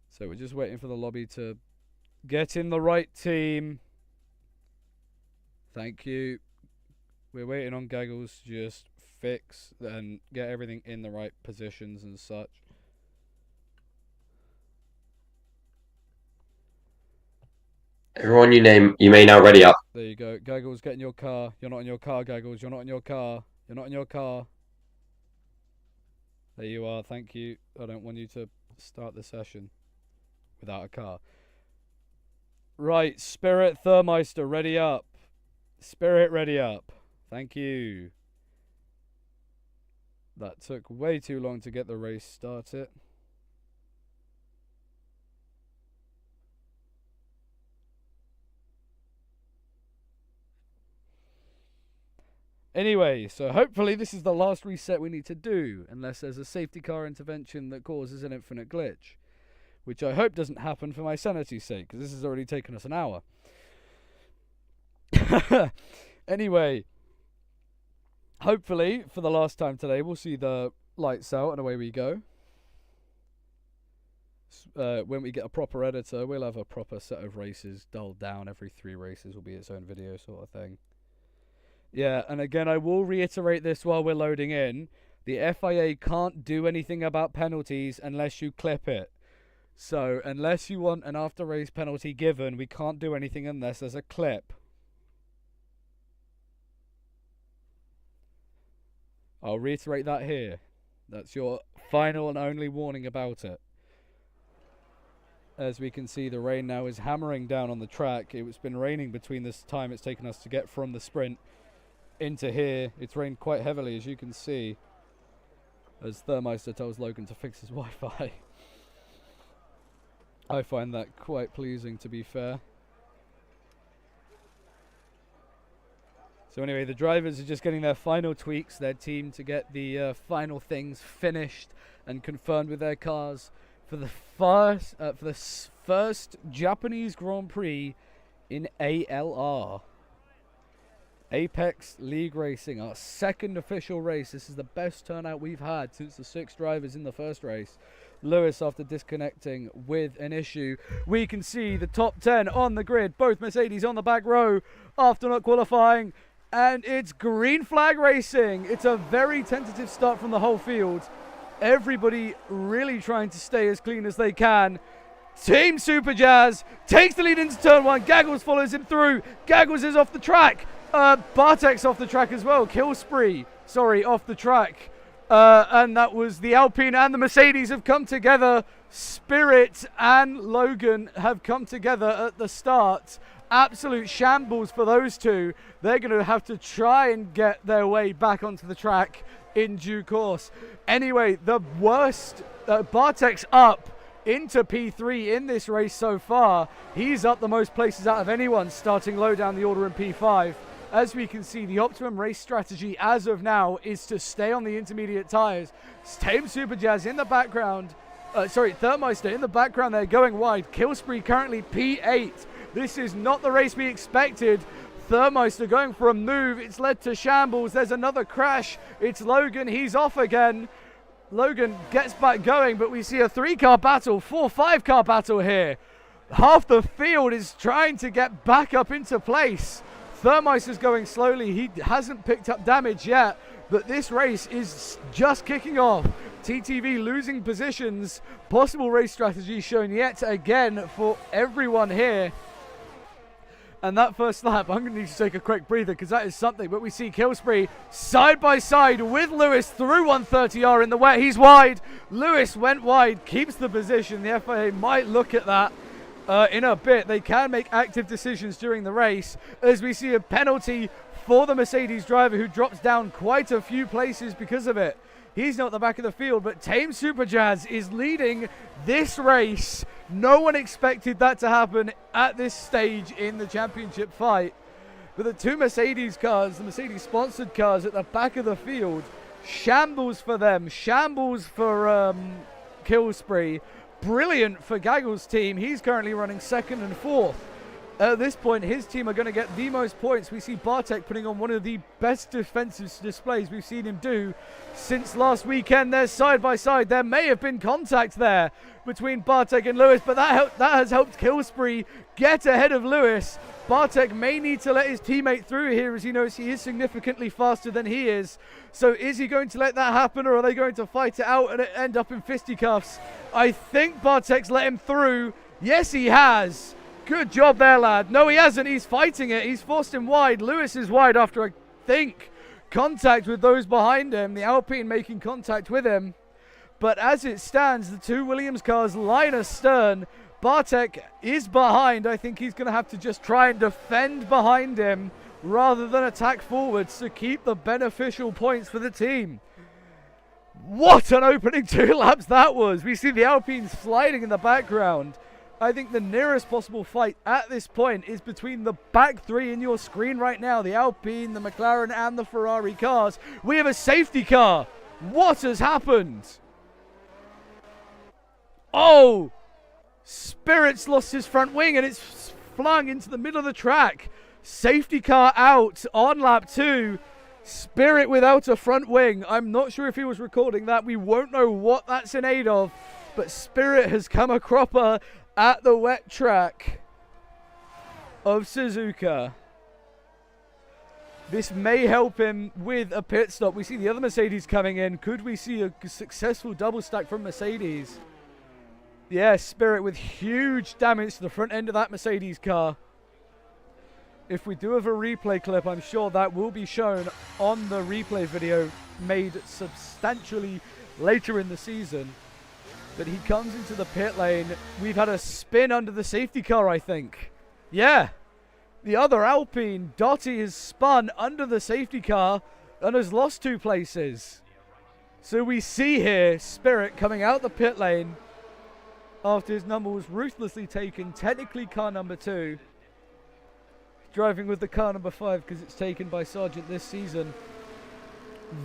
So we're just waiting for the lobby to get in the right team. Thank you. We're waiting on Gaggles to just fix and get everything in the right positions and such. Everyone you name, you may now ready up. There you go. Gaggles, get in your car. You're not in your car, Gaggles. You're not in your car. You're not in your car. There you are. Thank you. I don't want you to start the session without a car. Right. Spirit Thermeister, ready up. Spirit, ready up. Thank you. That took way too long to get the race started. Anyway, so hopefully this is the last reset we need to do, unless there's a safety car intervention that causes an infinite glitch, which I hope doesn't happen for my sanity's sake, because this has already taken us an hour. Anyway, hopefully for the last time today, we'll see the lights out and away we go. When we get a proper editor, we'll have a proper set of races dulled down. Every 3 races will be its own video sort of thing. Yeah, and again, I will reiterate this while we're loading in. The FIA can't do anything about penalties unless you clip it. So, unless you want an after-race penalty given, we can't do anything unless there's a clip. I'll reiterate that here. That's your final and only warning about it. As we can see, the rain now is hammering down on the track. It's been raining between this time it's taken us to get from the sprint into here. It's rained quite heavily, as you can see, as Thermeister tells Logan to fix his Wi-Fi. I find that quite pleasing, to be fair. So anyway, the drivers are just getting their final tweaks, their team, to get the final things finished and confirmed with their cars for the first Japanese Grand Prix in ALR. Apex League Racing, our second official race. This is the best turnout we've had since the 6 drivers in the first race. Lewis, after disconnecting with an issue. We can see the top 10 on the grid. Both Mercedes on the back row after not qualifying. And it's green flag racing. It's a very tentative start from the whole field. Everybody really trying to stay as clean as they can. Team Super Jazz takes the lead into turn 1. Gaggles follows him through. Gaggles is off the track. Bartek's off the track as well. Killspree, sorry, off the track. And that was the Alpine and the Mercedes have come together. Spirit and Logan have come together at the start. Absolute shambles for those two. They're going to have to try and get their way back onto the track in due course. Anyway, the worst, Bartek's up into P3 in this race so far. He's up the most places out of anyone, starting low down the order in P5. As we can see, the optimum race strategy as of now is to stay on the intermediate tires. Tame Superjazz in the background. Thermeister in the background there going wide. Killspree currently P8. This is not the race we expected. Thermeister going for a move. It's led to shambles. There's another crash. It's Logan. He's off again. Logan gets back going, but we see a 3-car battle, 4-5-car battle here. Half the field is trying to get back up into place. Thermeister's going slowly. He hasn't picked up damage yet, but this race is just kicking off. TTV losing positions. Possible race strategy shown yet again for everyone here. And that first lap, I'm going to need to take a quick breather because that is something. But we see Killspree side by side with Lewis through 130R in the wet. He's wide. Lewis went wide, keeps the position. The FIA might look at that in a bit. They can make active decisions during the race as we see a penalty for the Mercedes driver who drops down quite a few places because of it. He's not at the back of the field, but Tame Superjazz is leading this race. No one expected that to happen at this stage in the championship fight. But the two Mercedes cars, the Mercedes-sponsored cars at the back of the field, shambles for them, shambles for Killspree. Brilliant for Gaggle's team. He's currently running second and fourth. At this point, his team are going to get the most points. We see Bartek putting on one of the best defensive displays we've seen him do since last weekend. They're side by side. There may have been contact there between Bartek and Lewis, but that has helped Killspree get ahead of Lewis. Bartek may need to let his teammate through here as he knows he is significantly faster than he is. So is he going to let that happen, or are they going to fight it out and end up in fisticuffs? I think Bartek's let him through. Yes, he has. Good job there, lad. No, he hasn't. He's fighting it. He's forced him wide. Lewis is wide after, I think, contact with those behind him. The Alpine making contact with him. But as it stands, the two Williams cars line astern. Bartek is behind. I think he's going to have to just try and defend behind him rather than attack forwards to keep the beneficial points for the team. What an opening 2 laps that was. We see the Alpine sliding in the background. I think the nearest possible fight at this point is between the back three in your screen right now. The Alpine, the McLaren and the Ferrari cars. We have a safety car. What has happened? Oh! Spirit's lost his front wing and it's flung into the middle of the track. Safety car out on lap 2. Spirit without a front wing. I'm not sure if he was recording that. We won't know what that's in aid of. But Spirit has come a cropper at the wet track of Suzuka. This may help him with a pit stop. We see the other Mercedes coming in. Could we see a successful double stack from Mercedes? Yes, Spirit with huge damage to the front end of that Mercedes car. If we do have a replay clip, I'm sure that will be shown on the replay video made substantially later in the season. But he comes into the pit lane. We've had a spin under the safety car, I think. Yeah. The other Alpine, Dottie, has spun under the safety car and has lost 2 places. So we see here Spirit coming out the pit lane after his number was ruthlessly taken. Technically car number 2. Driving with the car number 5 because it's taken by Sargent this season.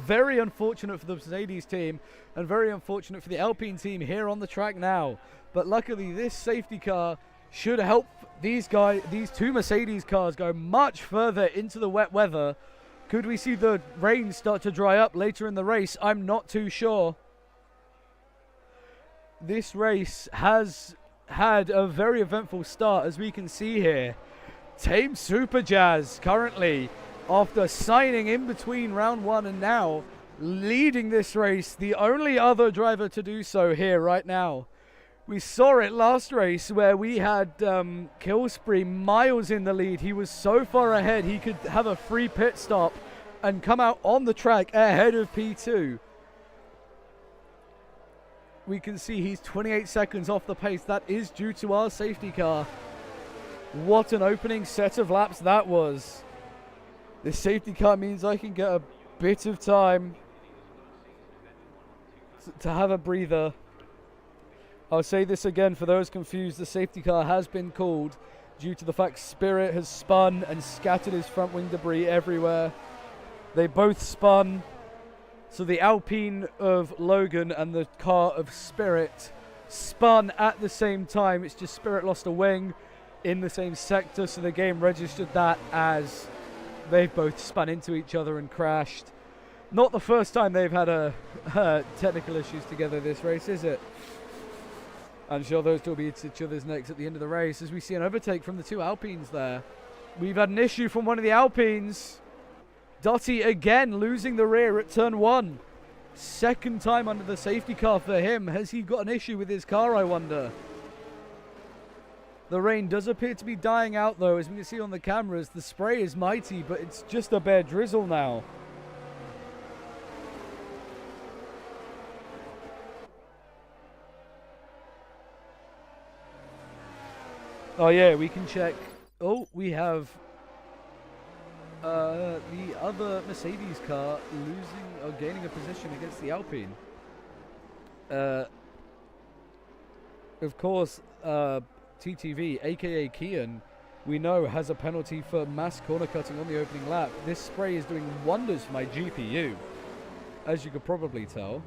Very unfortunate for the Mercedes team and very unfortunate for the Alpine team here on the track now. But luckily this safety car should help these 2 Mercedes cars go much further into the wet weather. Could we see the rain start to dry up later in the race? I'm not too sure. This race has had a very eventful start, as we can see here. Tame Superjazz currently, after signing in between round 1 and now, leading this race, the only other driver to do so here right now. We saw it last race where we had Killspree miles in the lead. He was so far ahead he could have a free pit stop and come out on the track ahead of P2. We can see he's 28 seconds off the pace. That is due to our safety car. What an opening set of laps that was. This safety car means I can get a bit of time to have a breather. I'll say this again for those confused. The safety car has been called due to the fact Spirit has spun and scattered his front wing debris everywhere. They both spun. So the Alpine of Logan and the car of Spirit spun at the same time. It's just Spirit lost a wing in the same sector, so the game registered that as they've both spun into each other and crashed. Not the first time they've had technical issues together this race, is it? I'm sure those two will be at each other's necks at the end of the race as we see an overtake from the two Alpines there. We've had an issue from one of the Alpines. Dottie again losing the rear at turn 1. Second time under the safety car for him. Has he got an issue with his car, I wonder? The rain does appear to be dying out though, as we can see on the cameras. The spray is mighty, but it's just a bare drizzle now. Oh yeah, we can check. Oh, we have the other Mercedes car losing or gaining a position against the Alpine. Of course, TTV, aka Kian, we know has a penalty for mass corner cutting on the opening lap. This spray is doing wonders for my GPU, as you could probably tell.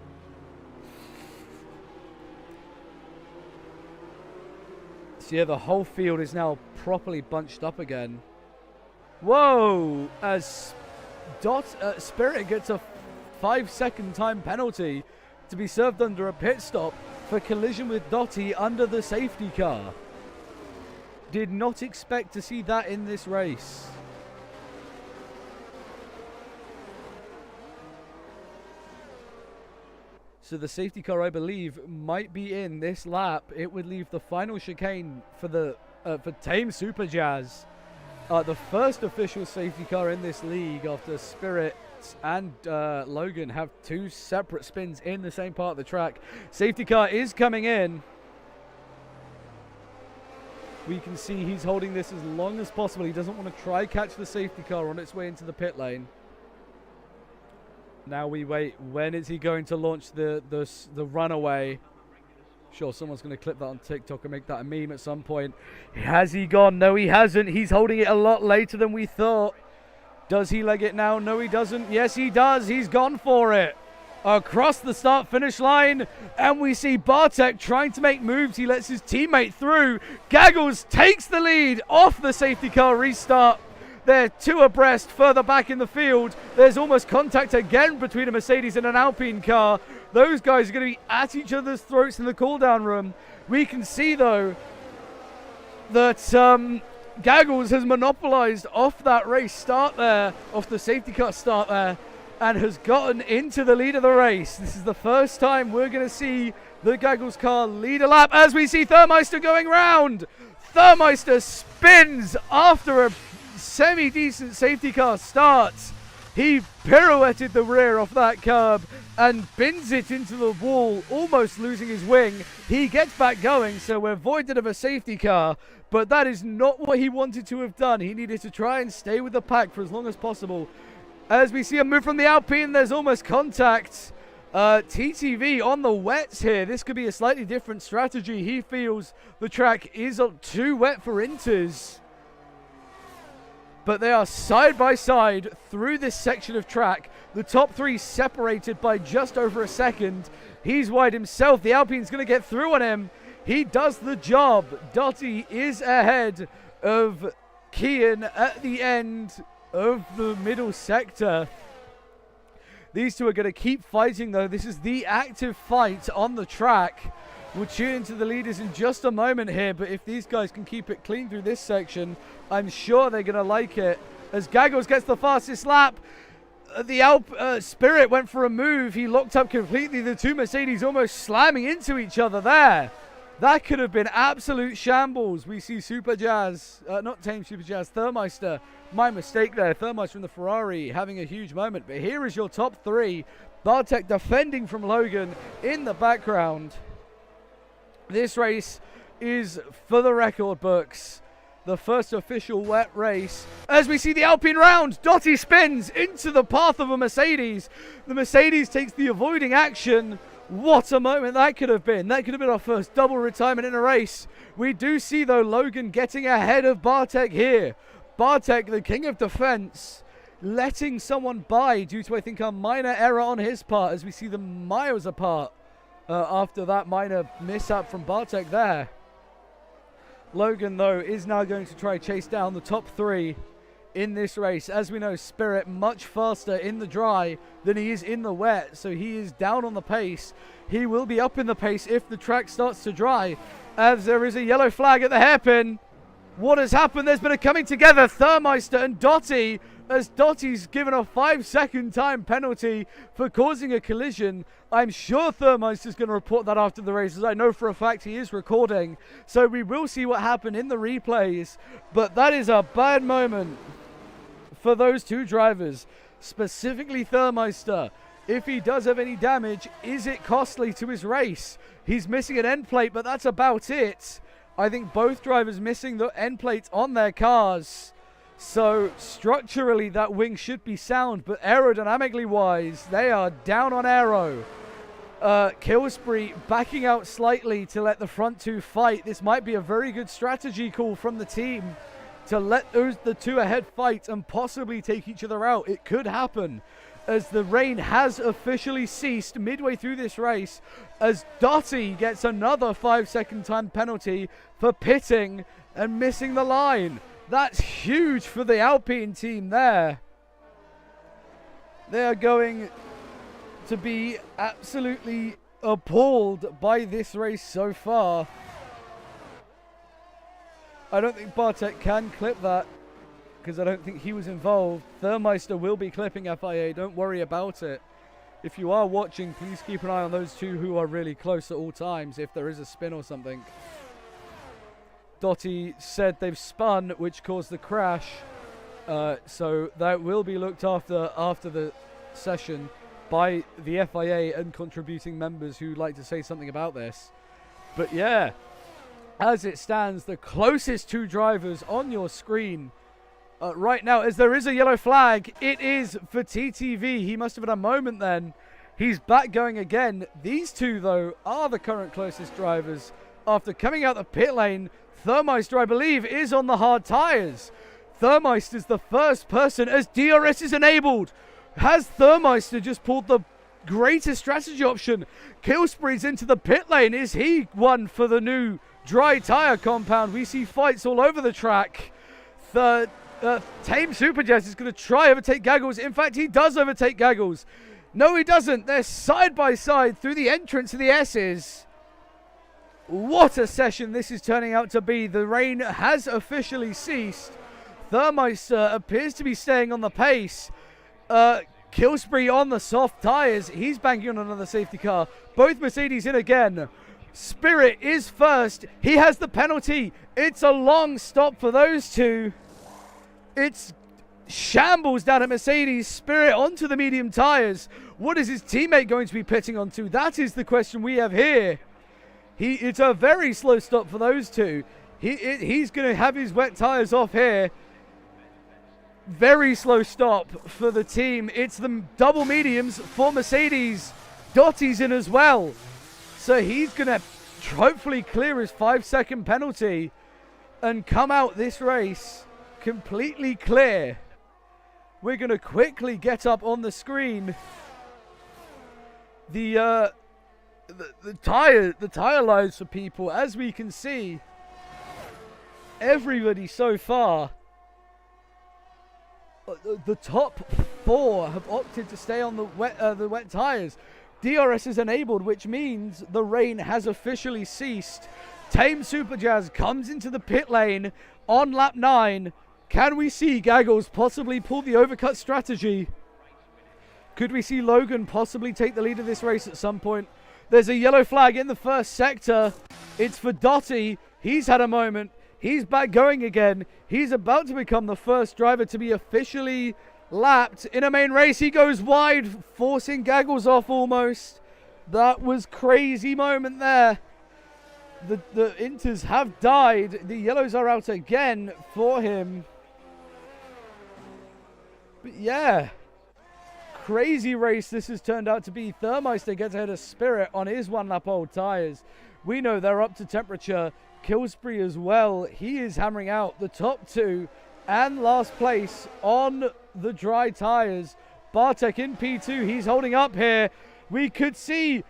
So yeah, the whole field is now properly bunched up again. Whoa! As Spirit gets a 5-second time penalty to be served under a pit stop for collision with Dottie under the safety car. Did not expect to see that in this race. So the safety car, I believe, might be in this lap. It would leave the final chicane for the for Tame Super Jazz. The first official safety car in this league after Spirit and Logan have two separate spins in the same part of the track. Safety car is coming in. We can see he's holding this as long as possible. He doesn't want to try catch the safety car on its way into the pit lane. Now we wait. When is he going to launch the runaway? Sure, someone's going to clip that on TikTok and make that a meme at some point. Has he gone? No, he hasn't. He's holding it a lot later than we thought. Does he leg it now? No, he doesn't. Yes, he does. He's gone for it. Across the start-finish line, and we see Bartek trying to make moves. He lets his teammate through. Gaggles takes the lead off the safety car restart. They're two abreast further back in the field. There's almost contact again between a Mercedes and an Alpine car. Those guys are going to be at each other's throats in the cool-down room. We can see, though, that Gaggles has monopolized off that race start there, off the safety car start there, and has gotten into the lead of the race. This is the first time we're going to see the Gaggles car lead a lap as we see Thurmeister going round. Thurmeister spins after a semi-decent safety car start. He pirouetted the rear off that curb and bins it into the wall, almost losing his wing. He gets back going, so we're voided of a safety car, but that is not what he wanted to have done. He needed to try and stay with the pack for as long as possible. As we see a move from the Alpine, there's almost contact. TTV on the wets here. This could be a slightly different strategy. He feels the track is too wet for inters. But they are side by side through this section of track. The top three separated by just over a second. He's wide himself. The Alpine's going to get through on him. He does the job. Dottie is ahead of Kian at the end of the middle sector. These two are going to keep fighting, though. This is the active fight on the track. We'll tune into the leaders in just a moment here, but if these guys can keep it clean through this section, I'm sure they're going to like it. As Gaggles gets the fastest lap, the Spirit went for a move. He locked up completely. The two Mercedes almost slamming into each other there. That could have been absolute shambles. We see Super Jazz, not Tame Super Jazz, Thurmeister. My mistake there. Thurmeister from the Ferrari having a huge moment. But here is your top three. Bartek defending from Logan in the background. This race is for the record books. The first official wet race. As we see the Alpine round, Dottie spins into the path of a Mercedes. The Mercedes takes the avoiding action What a moment that could have been. That could have been our first double retirement in a race. We do see, though, Logan getting ahead of Bartek here. Bartek, the king of defense, letting someone by due to, I think, a minor error on his part, as we see them miles apart after that minor mishap from Bartek there. Logan, though, is now going to try chase down the top 3 in this race. As we know, Spirit much faster in the dry than he is in the wet, so he is down on the pace. He will be up in the pace if the track starts to dry, as there is a yellow flag at the hairpin. What has happened? There's been a coming together. Thurmeister and Dottie, as Dottie's given a 5-second time penalty for causing a collision. I'm sure Thurmeister's going to report that after the race, as I know for a fact he is recording. So we will see what happened in the replays. But that is a bad moment for those 2 drivers, specifically Thurmeister. If he does have any damage, is it costly to his race? He's missing an end plate, but that's about it. I think both drivers missing the end plates on their cars. So structurally that wing should be sound, but aerodynamically wise, they are down on aero. Killsbury backing out slightly to let the front 2 fight. This might be a very good strategy call from the team to let the 2 ahead fight and possibly take each other out. It could happen, as the rain has officially ceased midway through this race, as Dottie gets another 5-second time penalty for pitting and missing the line. That's huge for the Alpine team there. They are going to be absolutely appalled by this race so far. I don't think Bartek can clip that, because I don't think he was involved. Thurmeister will be clipping FIA, don't worry about it. If you are watching, please keep an eye on those 2 who are really close at all times if there is a spin or something. Dottie said they've spun, which caused the crash. So that will be looked after the session by the FIA and contributing members who like to say something about this. But yeah, as it stands, the closest 2 drivers on your screen right now, as there is a yellow flag, it is for TTV. He must have had a moment then. He's back going again. These 2, though, are the current closest drivers. After coming out the pit lane, Thurmeister, I believe, is on the hard tyres. Thurmeister's the first person, as DRS is enabled. Has Thurmeister just pulled the greatest strategy option? Killsbury's into the pit lane. Is he one for the new dry tyre compound? We see fights all over the track. Tame Superjazz is going to try overtake Gaggles. In fact, he does overtake Gaggles. No, he doesn't. They're side by side through the entrance of the S's. What a session this is turning out to be. The rain has officially ceased. Thurmeister appears to be staying on the pace. Killsbury on the soft tyres. He's banking on another safety car. Both Mercedes in again. Spirit is first. He has the penalty. It's a long stop for those 2. It's shambles down at Mercedes. Spirit onto the medium tyres. What is his teammate going to be pitting onto? That is the question we have here. It's a very slow stop for those 2. He's going to have his wet tyres off here. Very slow stop for the team. It's the double mediums for Mercedes. Dottie's in as well. So he's going to hopefully clear his 5-second penalty and come out this race completely clear. We're going to quickly get up on the screen the tire lives for people. As we can see, everybody so far, the top 4 have opted to stay on the wet tires. DRS is enabled, which means the rain has officially ceased. Tame Superjazz comes into the pit lane on lap 9. Can we see Gaggles possibly pull the overcut strategy? Could we see Logan possibly take the lead of this race at some point? There's a yellow flag in the first sector. It's for Dottie. He's had a moment. He's back going again. He's about to become the first driver to be officially lapped in a main race. He goes wide, forcing Gaggles off almost. That was crazy moment there. The Inters have died. The yellows are out again for him. But yeah, crazy race this has turned out to be. Thermeister gets ahead of Spirit on his one-lap old tyres. We know they're up to temperature. Killspree as well. He is hammering out the top 2 and last place on the dry tyres. Bartek in P2. He's holding up here. We could see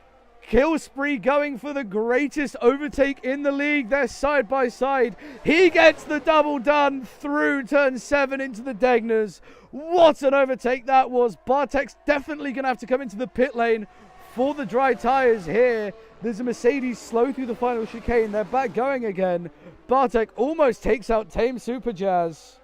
Killspree going for the greatest overtake in the league. They're side by side. He gets the double done through turn 7 into the Degners. What an overtake that was. Bartek's definitely going to have to come into the pit lane for the dry tyres here. There's a Mercedes slow through the final chicane. They're back going again. Bartek almost takes out Tame Superjazz.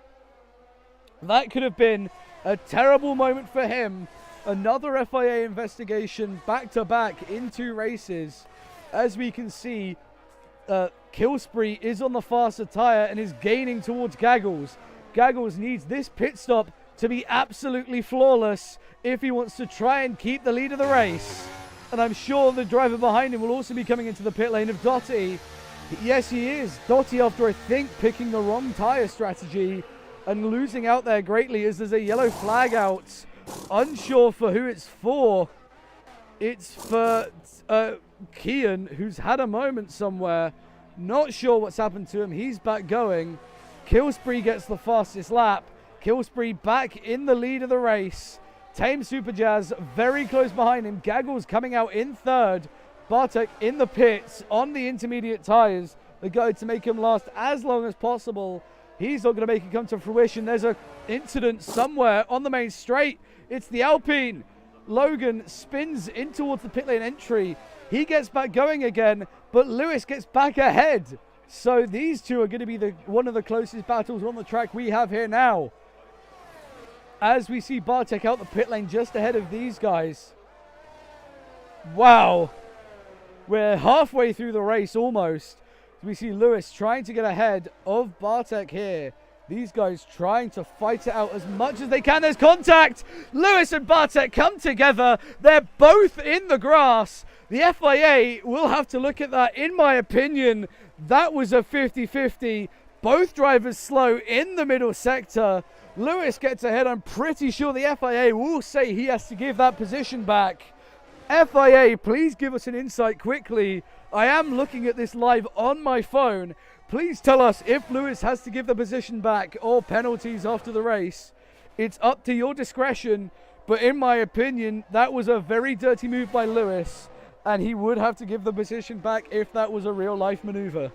That could have been a terrible moment for him. Another FIA investigation back-to-back in 2 races. As we can see, Killspree is on the faster tyre and is gaining towards Gaggles. Gaggles needs this pit stop to be absolutely flawless if he wants to try and keep the lead of the race. And I'm sure the driver behind him will also be coming into the pit lane of Dottie. Yes, he is. Dottie, after I think picking the wrong tyre strategy and losing out there greatly, as there's a yellow flag out. Unsure for who it's for. It's for Kian, who's had a moment somewhere. Not sure what's happened to him. He's back going. Killspree gets the fastest lap. Killspree back in the lead of the race. Tame Superjazz very close behind him. Gaggles coming out in 3rd. Bartek in the pits on the intermediate tyres. The go to make him last as long as possible. He's not going to make it come to fruition. There's an incident somewhere on the main straight. It's the Alpine. Logan spins in towards the pit lane entry. He gets back going again, but Lewis gets back ahead. So these two are going to be one of the closest battles on the track we have here now. As we see Bartek out the pit lane just ahead of these guys. Wow. We're halfway through the race almost. We see Lewis trying to get ahead of Bartek here. These guys trying to fight it out as much as they can. There's contact. Lewis and Bartek come together. They're both in the grass. The FIA will have to look at that. In my opinion, that was a 50-50. Both drivers slow in the middle sector. Lewis gets ahead. I'm pretty sure the FIA will say he has to give that position back. FIA, please give us an insight quickly. I am looking at this live on my phone. Please tell us if Lewis has to give the position back or penalties after the race. It's up to your discretion, but in my opinion, that was a very dirty move by Lewis, and he would have to give the position back if that was a real-life maneuver.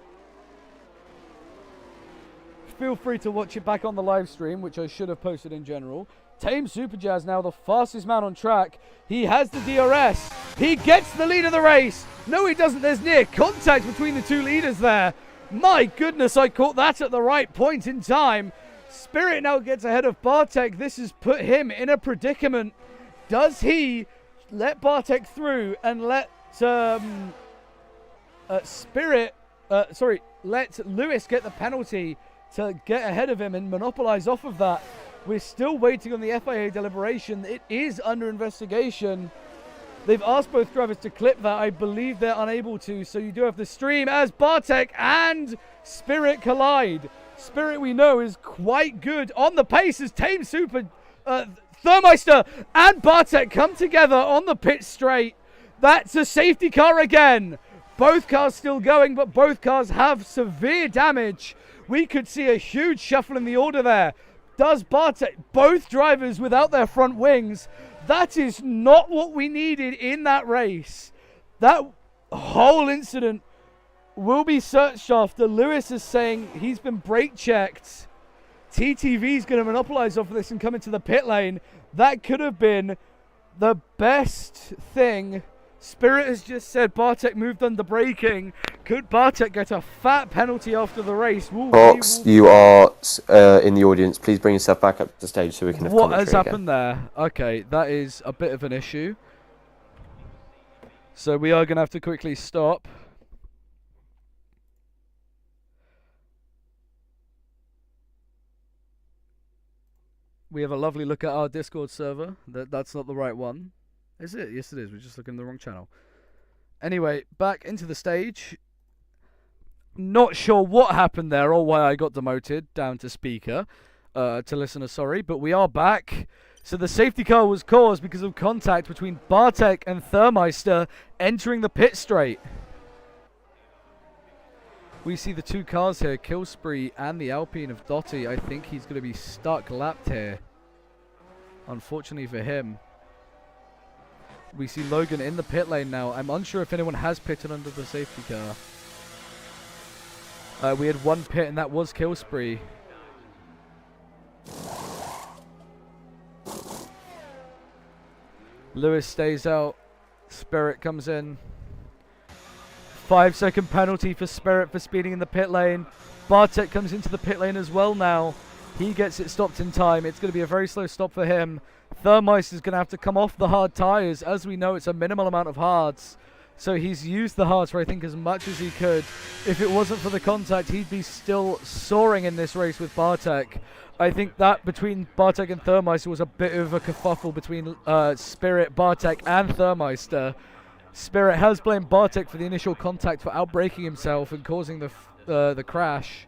Feel free to watch it back on the live stream, which I should have posted in general. Tame Superjazz now the fastest man on track. He has the DRS. He gets the lead of the race. No, he doesn't. There's near contact between the two leaders there. My goodness, I caught that at the right point in time. Spirit now gets ahead of Bartek. This has put him in a predicament. Does he let Bartek through and let let Lewis get the penalty to get ahead of him and monopolize off of that? We're still waiting on the FIA deliberation. It is under investigation. They've asked both drivers to clip that. I believe they're unable to, so you do have the stream as Bartek and Spirit collide. Spirit, we know, is quite good on the pace as Tame Thermeister and Bartek come together on the pit straight. That's a safety car again. Both cars still going, but both cars have severe damage. We could see a huge shuffle in the order there. Does Bartek, both drivers without their front wings, that is not what we needed in that race. That whole incident will be searched after. Lewis is saying he's been brake checked. TTV is going to monopolize off of this and come into the pit lane. That could have been the best thing. Spirit has just said Bartek moved under braking. Could Bartek get a fat penalty after the race? Fox, you are in the audience. Please bring yourself back up to the stage so we can have what has again. Happened there? Okay, that is a bit of an issue. So we are going to have to quickly stop. We have a lovely look at our Discord server. That's not the right one. Is it? Yes, it is. We're just looking at the wrong channel. Anyway, back into the stage. Not sure what happened there or why I got demoted down to speaker, to listener, sorry. But we are back. So the safety car was caused because of contact between Bartek and Thermeister entering the pit straight. We see the two cars here, Killspree and the Alpine of Dotti. I think he's going to be stuck lapped here, unfortunately for him. We see Logan in the pit lane now. I'm unsure if anyone has pitted under the safety car. We had one pit, and that was Killspree. Lewis stays out. Spirit comes in. 5-second penalty for Spirit for speeding in the pit lane. Bartek comes into the pit lane as well now. He gets it stopped in time. It's going to be a very slow stop for him. Thermeister's going to have to come off the hard tyres. As we know, it's a minimal amount of hards. So he's used the hards for, I think, as much as he could. If it wasn't for the contact, he'd be still soaring in this race with Bartek. I think that between Bartek and Thermeister was a bit of a kerfuffle between Spirit, Bartek, and Thermeister. Spirit has blamed Bartek for the initial contact for outbraking himself and causing the crash.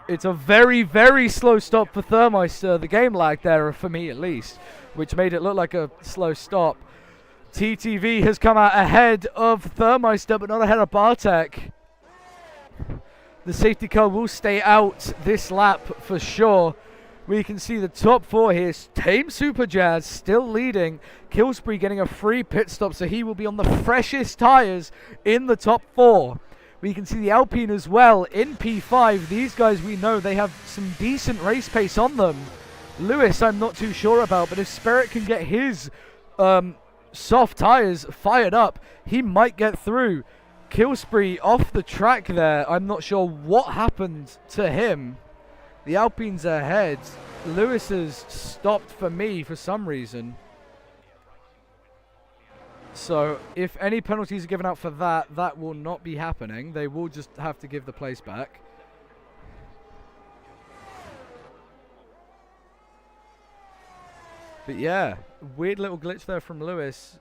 It's a very, very slow stop for Thermeister. The game lagged there, for me at least, which made it look like a slow stop. TTV has come out ahead of Thermeister, but not ahead of Bartek. The safety car will stay out this lap for sure. We can see the top four here. Tame Super Jazz still leading. Killspree getting a free pit stop, so he will be on the freshest tyres in the top four. We can see the Alpine as well in P5. These guys, we know they have some decent race pace on them. Lewis, I'm not too sure about, but if Spirit can get his soft tyres fired up, he might get through. Killspree off the track there. I'm not sure what happened to him. The Alpine's ahead. Lewis has stopped for me for some reason. So if any penalties are given out for that, that will not be happening. They will just have to give the place back. But yeah, weird little glitch there from Lewis.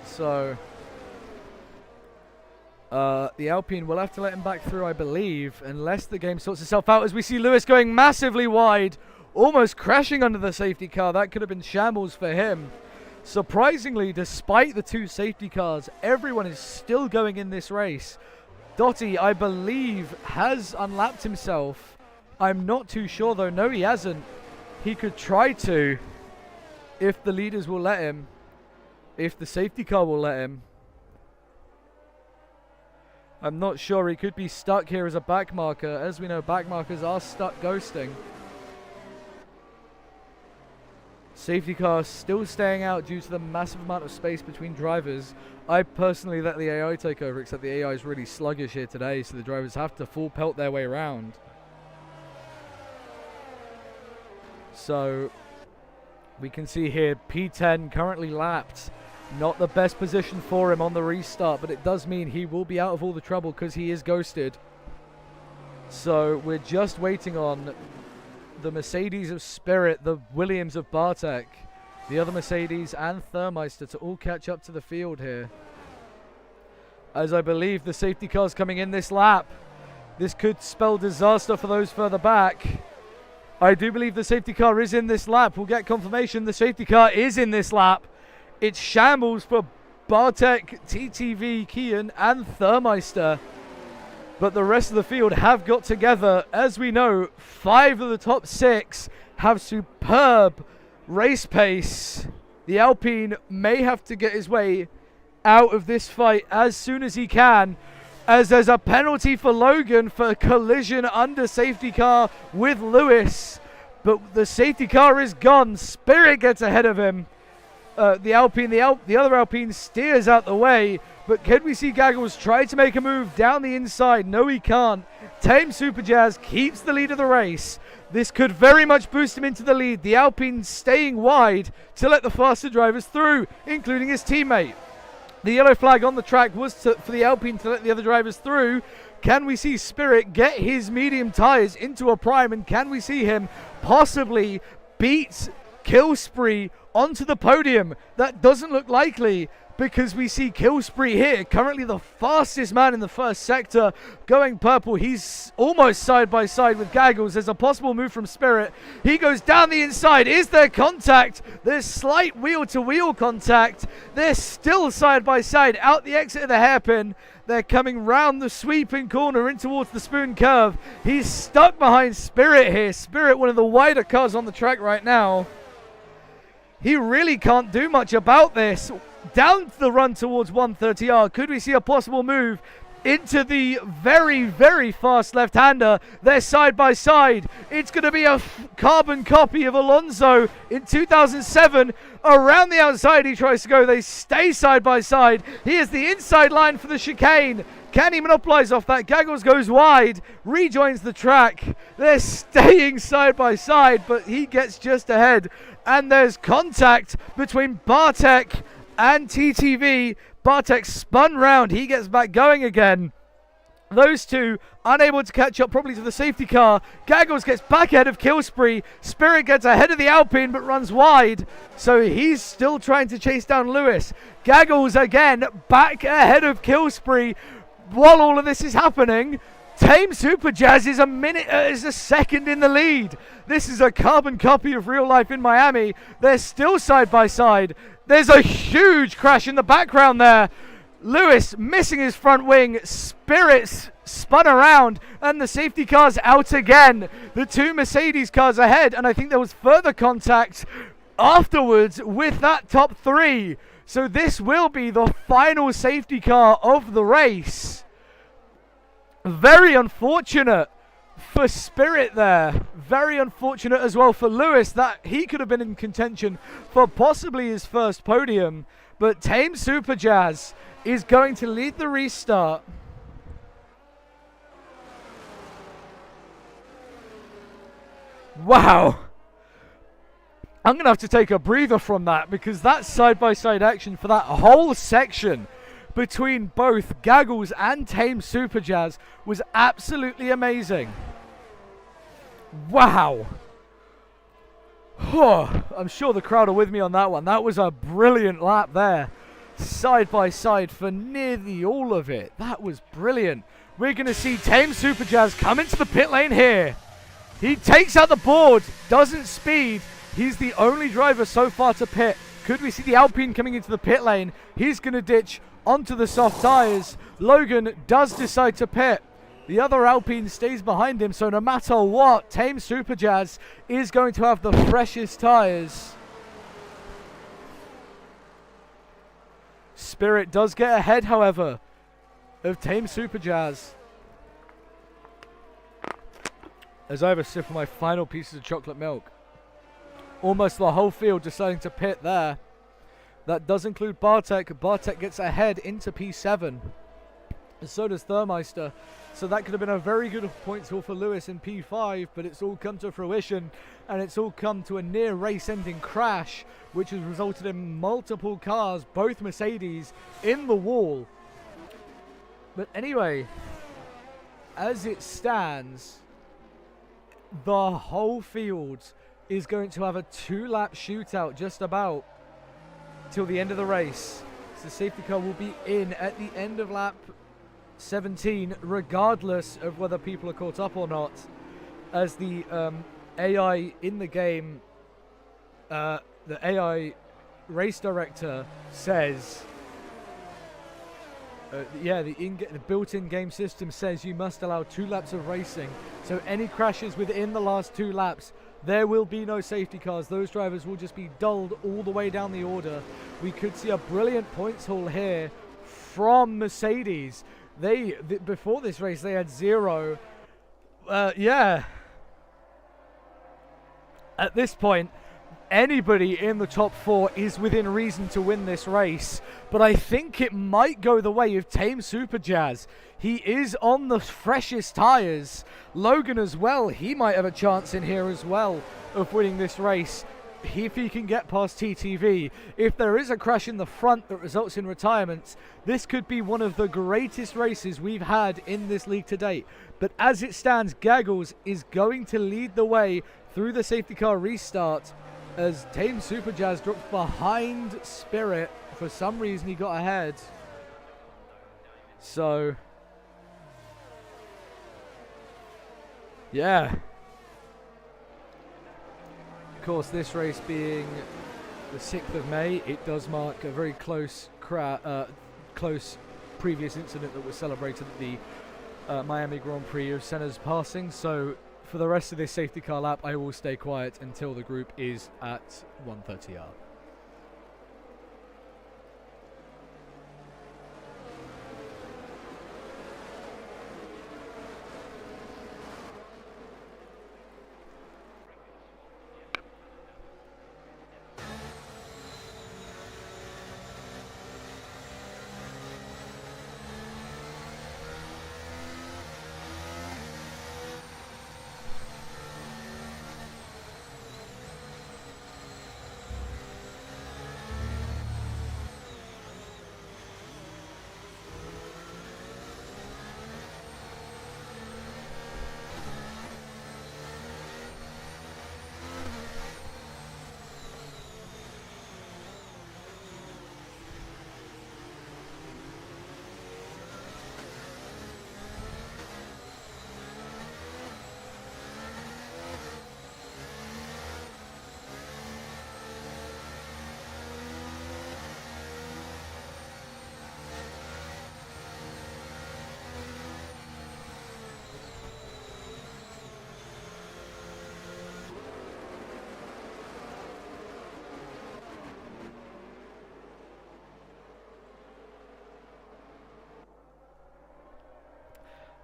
So the Alpine will have to let him back through, I believe, unless the game sorts itself out, as we see Lewis going massively wide, almost crashing under the safety car. That could have been shambles for him. Surprisingly, despite the two safety cars, everyone is still going in this race. Dotti, I believe, has unlapped himself. I'm not too sure, though. No, he hasn't. He could try to, if the leaders will let him, if the safety car will let him. I'm not sure. He could be stuck here as a back marker. As we know, back markers are stuck ghosting. Safety car still staying out due to the massive amount of space between drivers. I personally let the AI take over, except the AI is really sluggish here today, so the drivers have to full pelt their way around. So we can see here P10 currently lapped. Not the best position for him on the restart, but it does mean he will be out of all the trouble because he is ghosted. So we're just waiting on the Mercedes of Spirit, the Williams of Bartek, the other Mercedes and Thermeister to all catch up to the field here. As I believe the safety car's coming in this lap. This could spell disaster for those further back. I do believe the safety car is in this lap. We'll get confirmation the safety car is in this lap. It's shambles for Bartek, TTV, Kian and Thermeister. But the rest of the field have got together. As we know, 5 of the top 6 have superb race pace. The Alpine may have to get his way out of this fight as soon as he can, as there's a penalty for Logan for collision under safety car with Lewis. But the safety car is gone. Spirit gets ahead of him. The other Alpine steers out the way, but can we see Gaggles try to make a move down the inside? No, he can't. Tame Super Jazz keeps the lead of the race. This could very much boost him into the lead. The Alpine staying wide to let the faster drivers through, including his teammate. The yellow flag on the track was for the Alpine to let the other drivers through. Can we see Spirit get his medium tyres into a prime, and can we see him possibly beat Killspree onto the podium? That doesn't look likely. because we see Kill Spree here, currently the fastest man in the first sector, going purple. He's almost side by side with Gaggles. There's a possible move from Spirit. He goes down the inside. Is there contact? There's slight wheel-to-wheel contact. They're still side by side out the exit of the hairpin. They're coming round the sweeping corner in towards the spoon curve. He's stuck behind Spirit here. Spirit, one of the wider cars on the track right now. He really can't do much about this. Down the run towards 130R. Could we see a possible move into the very, very fast left-hander? They're side by side. It's going to be a carbon copy of Alonso in 2007. Around the outside he tries to go. They stay side by side. He is the inside line for the chicane. Can he monopolize off that? Gaggles goes wide, rejoins the track. They're staying side by side, but he gets just ahead. And there's contact between Bartek and TTV. Bartek spun round. He gets back going again. Those two unable to catch up probably to the safety car. Gaggles gets back ahead of Kill Spree. Spirit gets ahead of the Alpine but runs wide. So he's still trying to chase down Lewis. Gaggles again back ahead of Kill Spree. While all of this is happening, Tame Super Jazz is a second in the lead. This is a carbon copy of real life in Miami. They're still side by side. There's a huge crash in the background there. Lewis missing his front wing. Spirits spun around and the safety car's out again. The two Mercedes cars ahead, and I think there was further contact afterwards with that top three. So this will be the final safety car of the race. Very unfortunate for Spirit there. Very unfortunate as well for Lewis that he could have been in contention for possibly his first podium. But Tame Super Jazz is going to lead the restart. Wow. I'm going to have to take a breather from that, because that side-by-side action for that whole section between both Gaggles and Tame Super Jazz was absolutely amazing. Wow. I'm sure the crowd are with me on that one. That was a brilliant lap there. Side by side for nearly all of it. That was brilliant. We're going to see Tame Super Jazz come into the pit lane here. He takes out the board, doesn't speed. He's the only driver so far to pit. Could we see the Alpine coming into the pit lane? He's going to ditch onto the soft tyres. Logan does decide to pit. The other Alpine stays behind him, so no matter what, Tame Super Jazz is going to have the freshest tyres. Spirit does get ahead, however, of Tame Super Jazz. As I have a sip of my final pieces of chocolate milk. Almost the whole field deciding to pit there. That does include Bartek. Bartek gets ahead into P7. And so does Thermeister. So that could have been a very good points haul for Lewis in P5, but it's all come to fruition, and it's all come to a near race-ending crash, which has resulted in multiple cars, both Mercedes, in the wall. But anyway, as it stands, the whole field is going to have a 2-lap shootout just about till the end of the race. So the safety car will be in at the end of lap 17, regardless of whether people are caught up or not, as the AI in the game, the AI race director says, the built-in game system says you must allow 2 laps of racing. So any crashes within the last 2 laps, there will be no safety cars. Those drivers will just be dulled all the way down the order. We could see a brilliant points haul here from Mercedes. Before this race, they had 0. At this point, anybody in the top 4 is within reason to win this race. But I think it might go the way of Tame Super Jazz. He is on the freshest tyres. Logan as well, he might have a chance in here as well of winning this race if he can get past TTV. If there is a crash in the front that results in retirements, this could be one of the greatest races we've had in this league to date. But as it stands, Gaggles is going to lead the way through the safety car restart as Tame Super Jazz drops behind Spirit For some reason, he got ahead. So, yeah. Of course, this race being the 6th of May, it does mark a very close previous incident that was celebrated at the Miami Grand Prix of Senna's passing. So for the rest of this safety car lap, I will stay quiet until the group is at 130R.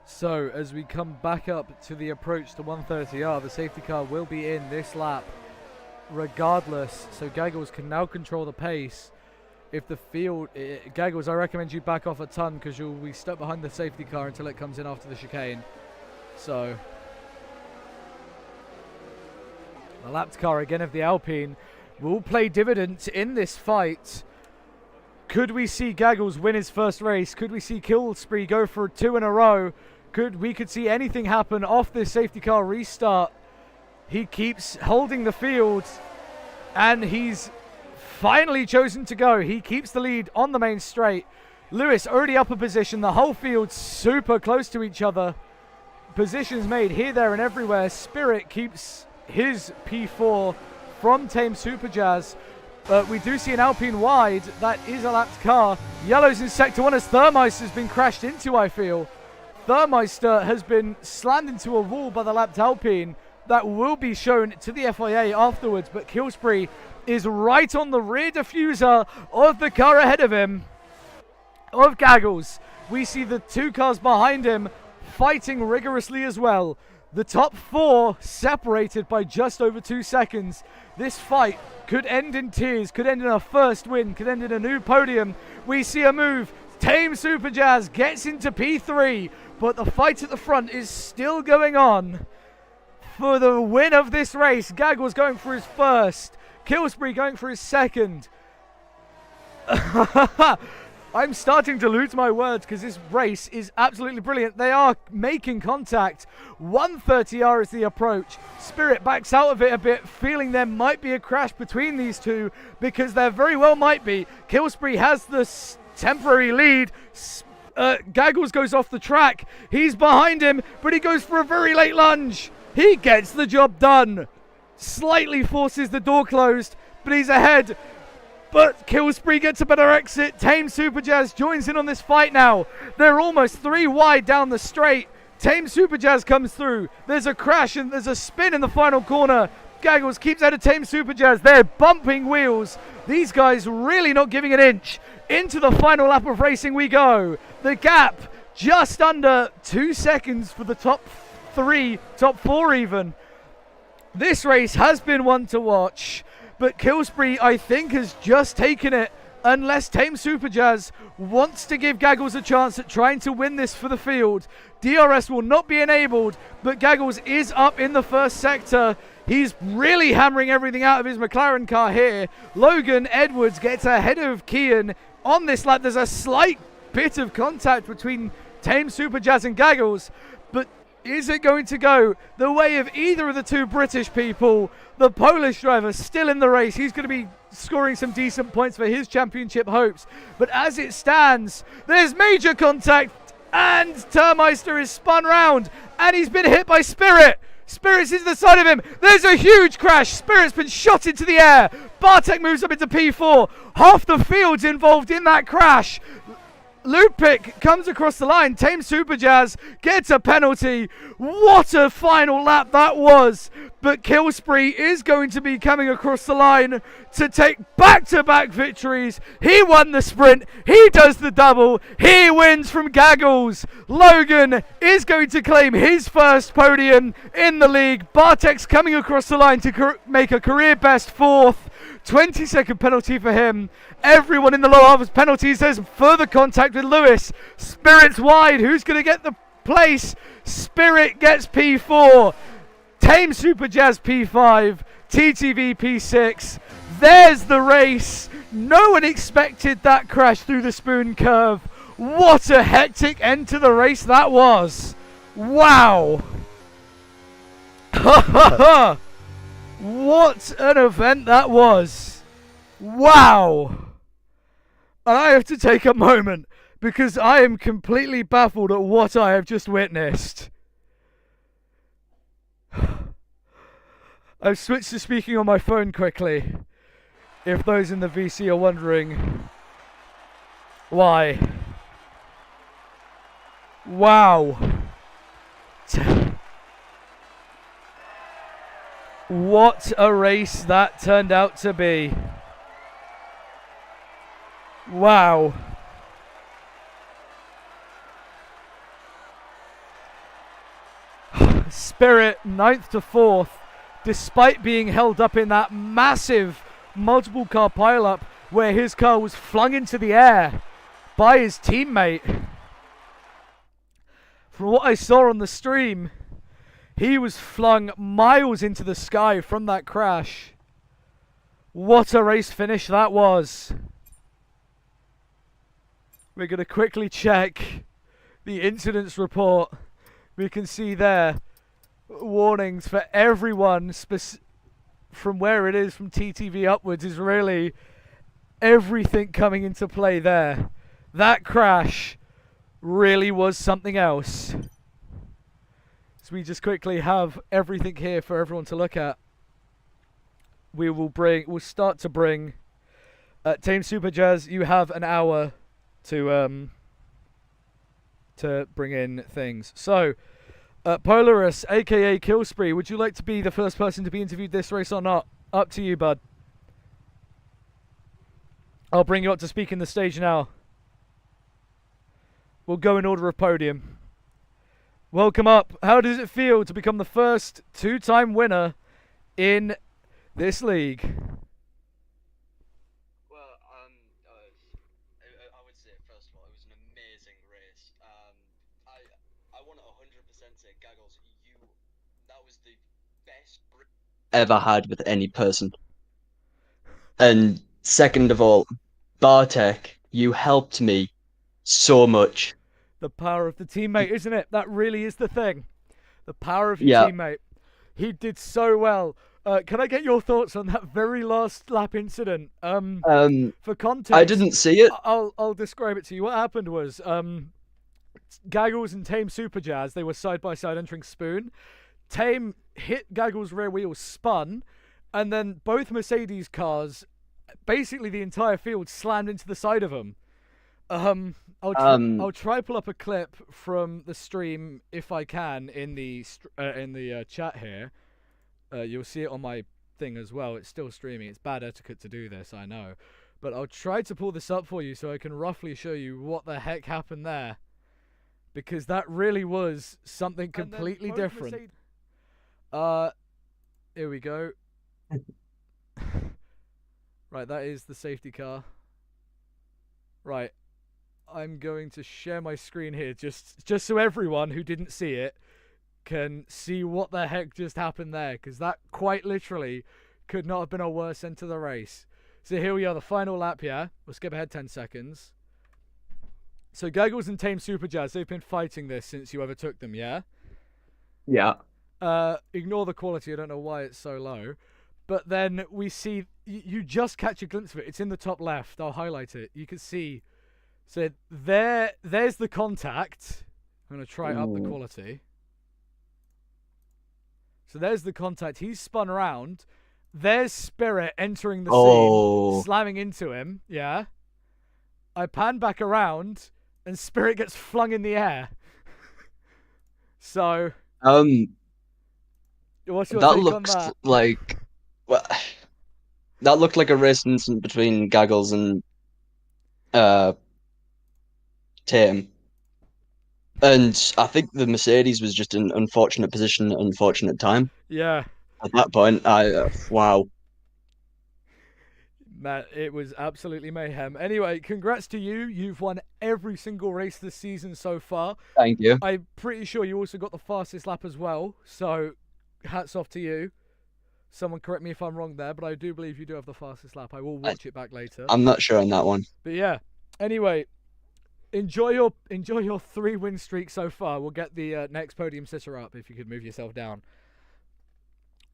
So as we come back up to the approach to 130R, the safety car will be in this lap regardless. So Gaggles can now control the pace. If the field, Gaggles, I recommend you back off a ton because you'll be stuck behind the safety car until it comes in after the chicane. So the lapped car again of the Alpine will play dividends in this fight. Could we see Gaggles win his first race? Could we see Killspree go for 2 in a row? We could see anything happen off this safety car restart. He keeps holding the field and he's finally chosen to go. He keeps the lead on the main straight. Lewis already up a position. The whole field super close to each other. Positions made here, there and everywhere. Spirit keeps his P4 from Tame Superjazz. But we do see an Alpine wide. That is a lapped car. Yellow's in sector 1 as Thermeister's been crashed into, I feel. Thermeister has been slammed into a wall by the lapped Alpine. That will be shown to the FIA afterwards, but Killspree is right on the rear diffuser of the car ahead of him, of Gaggles. We see the 2 cars behind him fighting rigorously as well. The top 4 separated by just over 2 seconds. This fight could end in tears, could end in a first win, could end in a new podium. We see a move. Tame Superjazz gets into P3, but the fight at the front is still going on. For the win of this race, Gaggles going for his first, Killspree going for his second. I'm starting to lose my words because this race is absolutely brilliant. They are making contact. 130R is the approach. Spirit backs out of it a bit, feeling there might be a crash between these two because there very well might be. Killspree has the temporary lead. Gaggles goes off the track. He's behind him, but he goes for a very late lunge. He gets the job done. Slightly forces the door closed, but he's ahead. But Killspree gets a better exit. Tame Superjazz joins in on this fight now. They're almost 3 wide down the straight. Tame Superjazz comes through. There's a crash and there's a spin in the final corner. Gaggles keeps out of Tame Superjazz. They're bumping wheels. These guys really not giving an inch. Into the final lap of racing we go. The gap just under 2 seconds for the top 3, top 4 even. This race has been one to watch, but Killspree I think has just taken it unless Tame Superjazz wants to give Gaggles a chance at trying to win this for the field. DRS will not be enabled, but Gaggles is up in the first sector. He's really hammering everything out of his McLaren car here. Logan Edwards gets ahead of Kian on this lap. There's a slight bit of contact between Tame Superjazz and Gaggles, but Is it going to go the way of either of the two British people? The Polish driver still in the race. He's going to be scoring some decent points for his championship hopes. But as it stands, there's major contact and Termeister is spun round and he's been hit by Spirit. Spirit's into the side of him. There's a huge crash. Spirit's been shot into the air. Bartek moves up into P4. Half the field's involved in that crash. Lupic comes across the line. Tame Superjazz gets a penalty. What a final lap that was. But Killspree is going to be coming across the line to take back-to-back victories. He won the sprint. He does the double. He wins from Gaggles. Logan is going to claim his first podium in the league. Bartek's coming across the line to make a career best 4th. 20-second penalty for him. Everyone in the low half penalties. There's further contact with Lewis. Spirit's wide. Who's going to get the place? Spirit gets P4. Tame Superjazz P5. TTV P6. There's the race. No one expected that crash through the spoon curve. What a hectic end to the race that was. Wow. Ha ha ha. What an event that was. Wow. And I have to take a moment because I am completely baffled at what I have just witnessed. I've switched to speaking on my phone quickly, if those in the VC are wondering why. Wow. What a race that turned out to be. Wow. Spirit 9th to 4th, despite being held up in that massive multiple car pileup where his car was flung into the air by his teammate. From what I saw on the stream, he was flung miles into the sky from that crash. What a race finish that was. We're going to quickly check the incidents report. We can see there warnings for everyone from where it is from TTV upwards is really everything coming into play there. That crash really was something else. So we just quickly have everything here for everyone to look at. We'll start to bring Tame Superjazz. You have an hour to bring in things. So Polaris, aka Killspree, would you like to be the first person to be interviewed this race or not? Up to you, bud. I'll bring you up to speak in the stage now. We'll go in order of podium. Welcome up. How does it feel to become the first two-time winner in this league? Well, I would say, first of all, it was an amazing race. I want to 100% say, Gaggles, that was the best ever had with any person. And second of all, Bartek, you helped me so much. The power of the teammate, isn't it? That really is the thing. The power of your teammate. He did so well. Can I get your thoughts on that very last lap incident? For context, I didn't see it. I'll describe it to you. What happened was Gaggles and Tame Superjazz, they were side by side entering Spoon. Tame hit Gaggles' rear wheel, spun, and then both Mercedes cars, basically the entire field, slammed into the side of them. I'll try pull up a clip from the stream if I can in the chat here. You'll see it on my thing as well. It's still streaming. It's bad etiquette to do this, I know, but I'll try to pull this up for you so I can roughly show you what the heck happened there, because that really was something completely different. Here we go. Right, that is the safety car. Right. I'm going to share my screen here just so everyone who didn't see it can see what the heck just happened there, because that quite literally could not have been a worse end to the race. So here we are, the final lap here. We'll skip ahead 10 seconds. So Gaggles and Tame Superjazz, they've been fighting this since you overtook them, yeah? Yeah. Ignore the quality. I don't know why it's so low. But then we see you just catch a glimpse of it. It's in the top left. I'll highlight it. You can see. So there's the contact. I'm gonna try up the quality. So there's the contact. He's spun around. There's Spirit entering the scene, slamming into him. Yeah. I pan back around, and Spirit gets flung in the air. So. What's your take on that? Like. Well, that looked like a race incident between Gaggles and Tame. And I think the Mercedes was just an unfortunate position, unfortunate time. Yeah. At that point, wow. Matt, it was absolutely mayhem. Anyway, congrats to you. You've won every single race this season so far. Thank you. I'm pretty sure you also got the fastest lap as well. So, hats off to you. Someone correct me if I'm wrong there, but I do believe you do have the fastest lap. I will watch it back later. I'm not sure on that one. But yeah. Anyway, enjoy your 3-win streak so far. We'll get the next podium sitter up if you could move yourself down.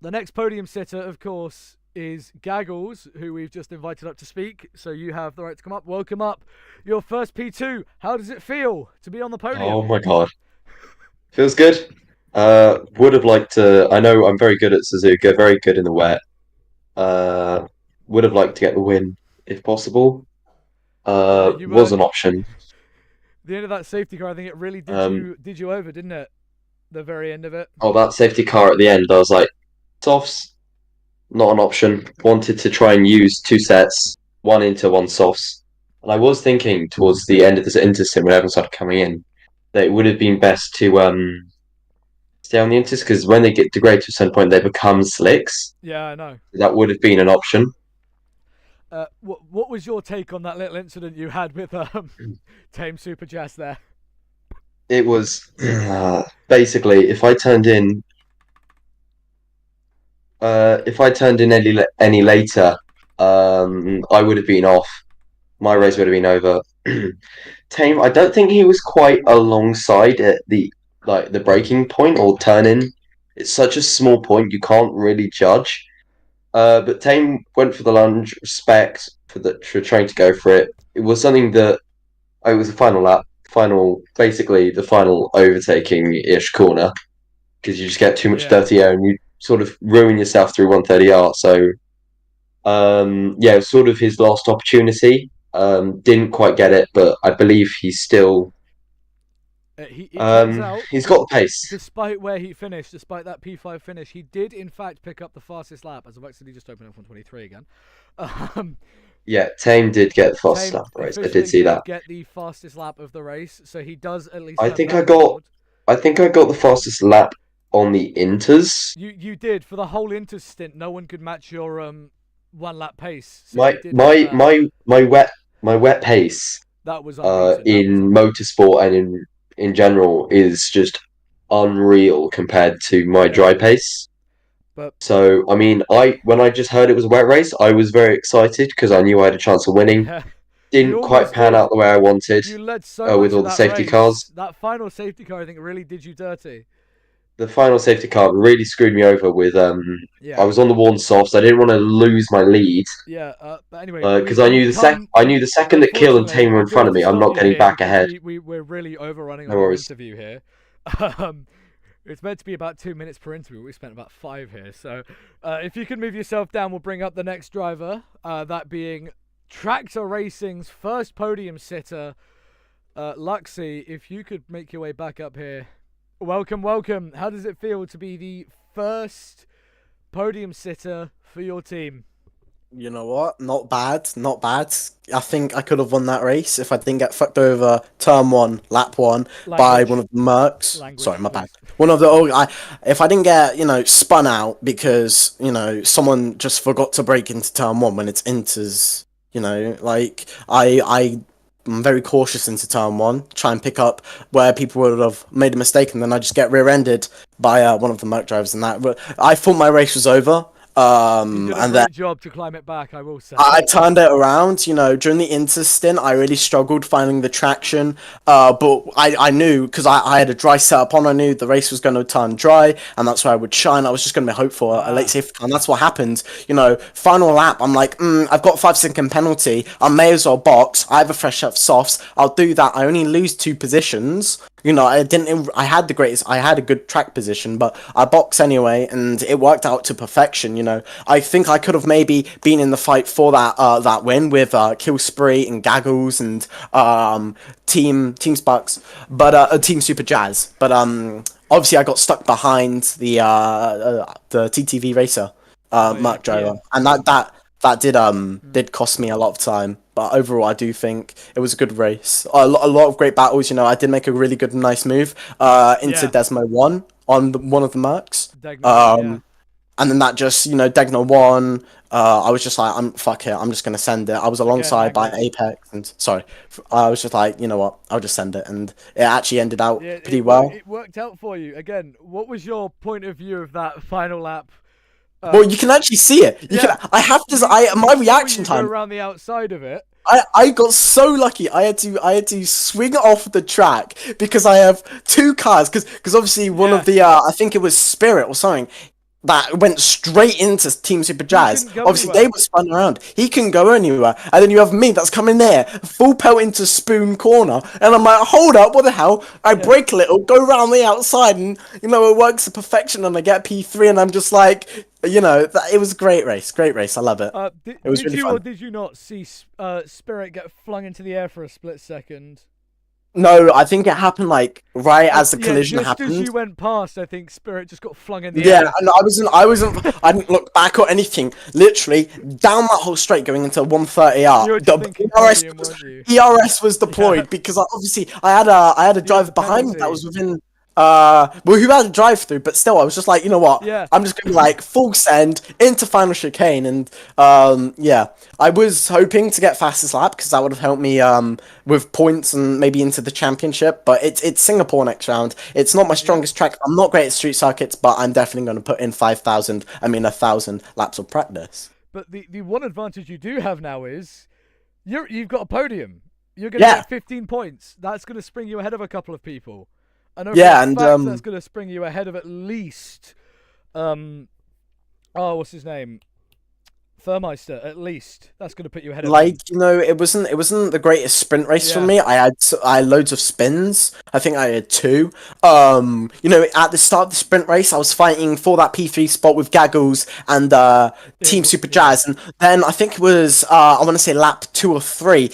The next podium sitter, of course, is Gaggles, who we've just invited up to speak. So you have the right to come up. Welcome up. Your first P2. How does it feel to be on the podium? Oh my god. Feels good. Would have liked to. I know I'm very good at Suzuka, very good in the wet. Would have liked to get the win if possible. Was an option. The end of that safety car, I think it really did you over, didn't it? The very end of it. Oh, that safety car at the end, I was like, softs, not an option. Wanted to try and use 2 sets, 1 into 1 softs. And I was thinking towards the end of this intersim when everyone started coming in, that it would have been best to stay on the inters, because when they get degraded to a certain point, they become slicks. Yeah, I know. That would have been an option. What was your take on that little incident you had with Tame Super Jazz there? It was basically if I turned in any later, I would have been off. My race would have been over. Tame, I don't think he was quite alongside at the breaking point or turn in. It's such a small point you can't really judge. But Tame went for the lunge. Respect for trying to go for it. It was something that it was a final lap, basically the final overtaking ish corner, because you just get too much dirty air and you sort of ruin yourself through 130R. So, it was sort of his last opportunity. Didn't quite get it, but I believe he's still. He's got the pace. Despite where he finished, despite that P5 finish, he did in fact pick up the fastest lap. As I've actually just opened up on 23 again. Yeah, Tame did get the fastest lap of the race. I did see that. Get the fastest lap of the race, so he does at least. I think I got the fastest lap on the inters. You did for the whole inters stint. No one could match your 1 lap pace. So my wet pace. That was in motorsport and in general is just unreal compared to my dry pace. But so I mean, when I just heard it was a wet race, I was very excited because I knew I had a chance of winning. Yeah. Didn't quite pan out the way I wanted. You led so with all the safety cars. That final safety car, I think, really did you dirty. The final safety car really screwed me over with I was on the worn softs. I didn't want to lose my lead. Yeah, but anyway, because I knew the second that Kill and Tame were in front of me, I'm not getting back ahead. We're really overrunning on our interview here. It's meant to be about 2 minutes per interview. We spent about 5 here. So if you can move yourself down, we'll bring up the next driver. That being Tractor Racing's first podium sitter, Luxy. If you could make your way back up here. Welcome. How does it feel to be the first podium sitter for your team? You know what? Not bad. I think I could have won that race if I didn't get fucked over turn 1, lap 1 by one of the Mercs. Sorry, my bad. One of the if I didn't get spun out because someone just forgot to break into turn 1 when it's inters. I'm very cautious into turn 1, try and pick up where people would have made a mistake, and then I just get rear-ended by one of the Merc drivers. And that I thought my race was over. You did a And great then job to climb it back, I will say. I turned it around, during the inter stint, I really struggled finding the traction. But I knew, because I had a dry setup on, I knew the race was going to turn dry, and that's where I would shine. I was just going to hope for a late safety car, and that's what happened. Final lap, I'm like, I've got a 5-second penalty. I may as well box. I have a fresh set of softs. I'll do that. I only lose 2 positions. I had a good track position, but I boxed anyway, and it worked out to perfection. I think I could have maybe been in the fight for that win with Kill Spree and Gaggles and Team Sparks, but Team Super Jazz. But obviously I got stuck behind the TTV racer, Mark driver, and that did cost me a lot of time. But overall, I do think it was a good race. A lot of great battles. I did make a really good, nice move into Desmo 1 on one of the Mercs. And then that just, Degna won. I was just like, fuck it, I'm just gonna send it. I was alongside by Apex, and sorry, I was just like, you know what, I'll just send it, and it actually ended out pretty well. It worked out for you. Again, what was your point of view of that final lap? Well, you can actually see it. My reaction time around the outside of it. I got so lucky. I had to swing off the track because I have 2 cars. Because obviously one of the I think it was Spirit or something that went straight into Team Super Jazz. Obviously they were spun around. He couldn't go anywhere. And then you have me that's coming there, full pelt into Spoon Corner, and I'm like, hold up, what the hell? I brake a little, go around the outside, and it works to perfection, and I get P3, and I'm just like, it was a great race. I love it. It was really fun. Or did you not see Spirit get flung into the air for a split second? No, I think it happened right as the collision happened. Just as you went past, I think Spirit just got flung in the air. Yeah, and I didn't look back or anything. Literally down that whole straight going into 130R. The ERS was deployed because obviously I had a driver behind me that was within. Who had a drive through, but still, I was just like, you know what? Yeah. I'm just gonna be full send into final chicane, and I was hoping to get fastest lap because that would have helped me with points and maybe into the championship. But it's Singapore next round. It's not my strongest track. I'm not great at street circuits, but I'm definitely going to put in 1,000 laps of practice. But the one advantage you do have now is you've got a podium. You're going to get 15 points. That's going to spring you ahead of a couple of people. And that's going to spring you ahead of at least, what's his name? Thermeister, at least. That's going to put you ahead of him. It wasn't the greatest sprint race for me. I had loads of spins. I think I had 2. At the start of the sprint race, I was fighting for that P3 spot with Gaggles and Team Super Jazz, and then I think it was I want to say lap 2 or 3.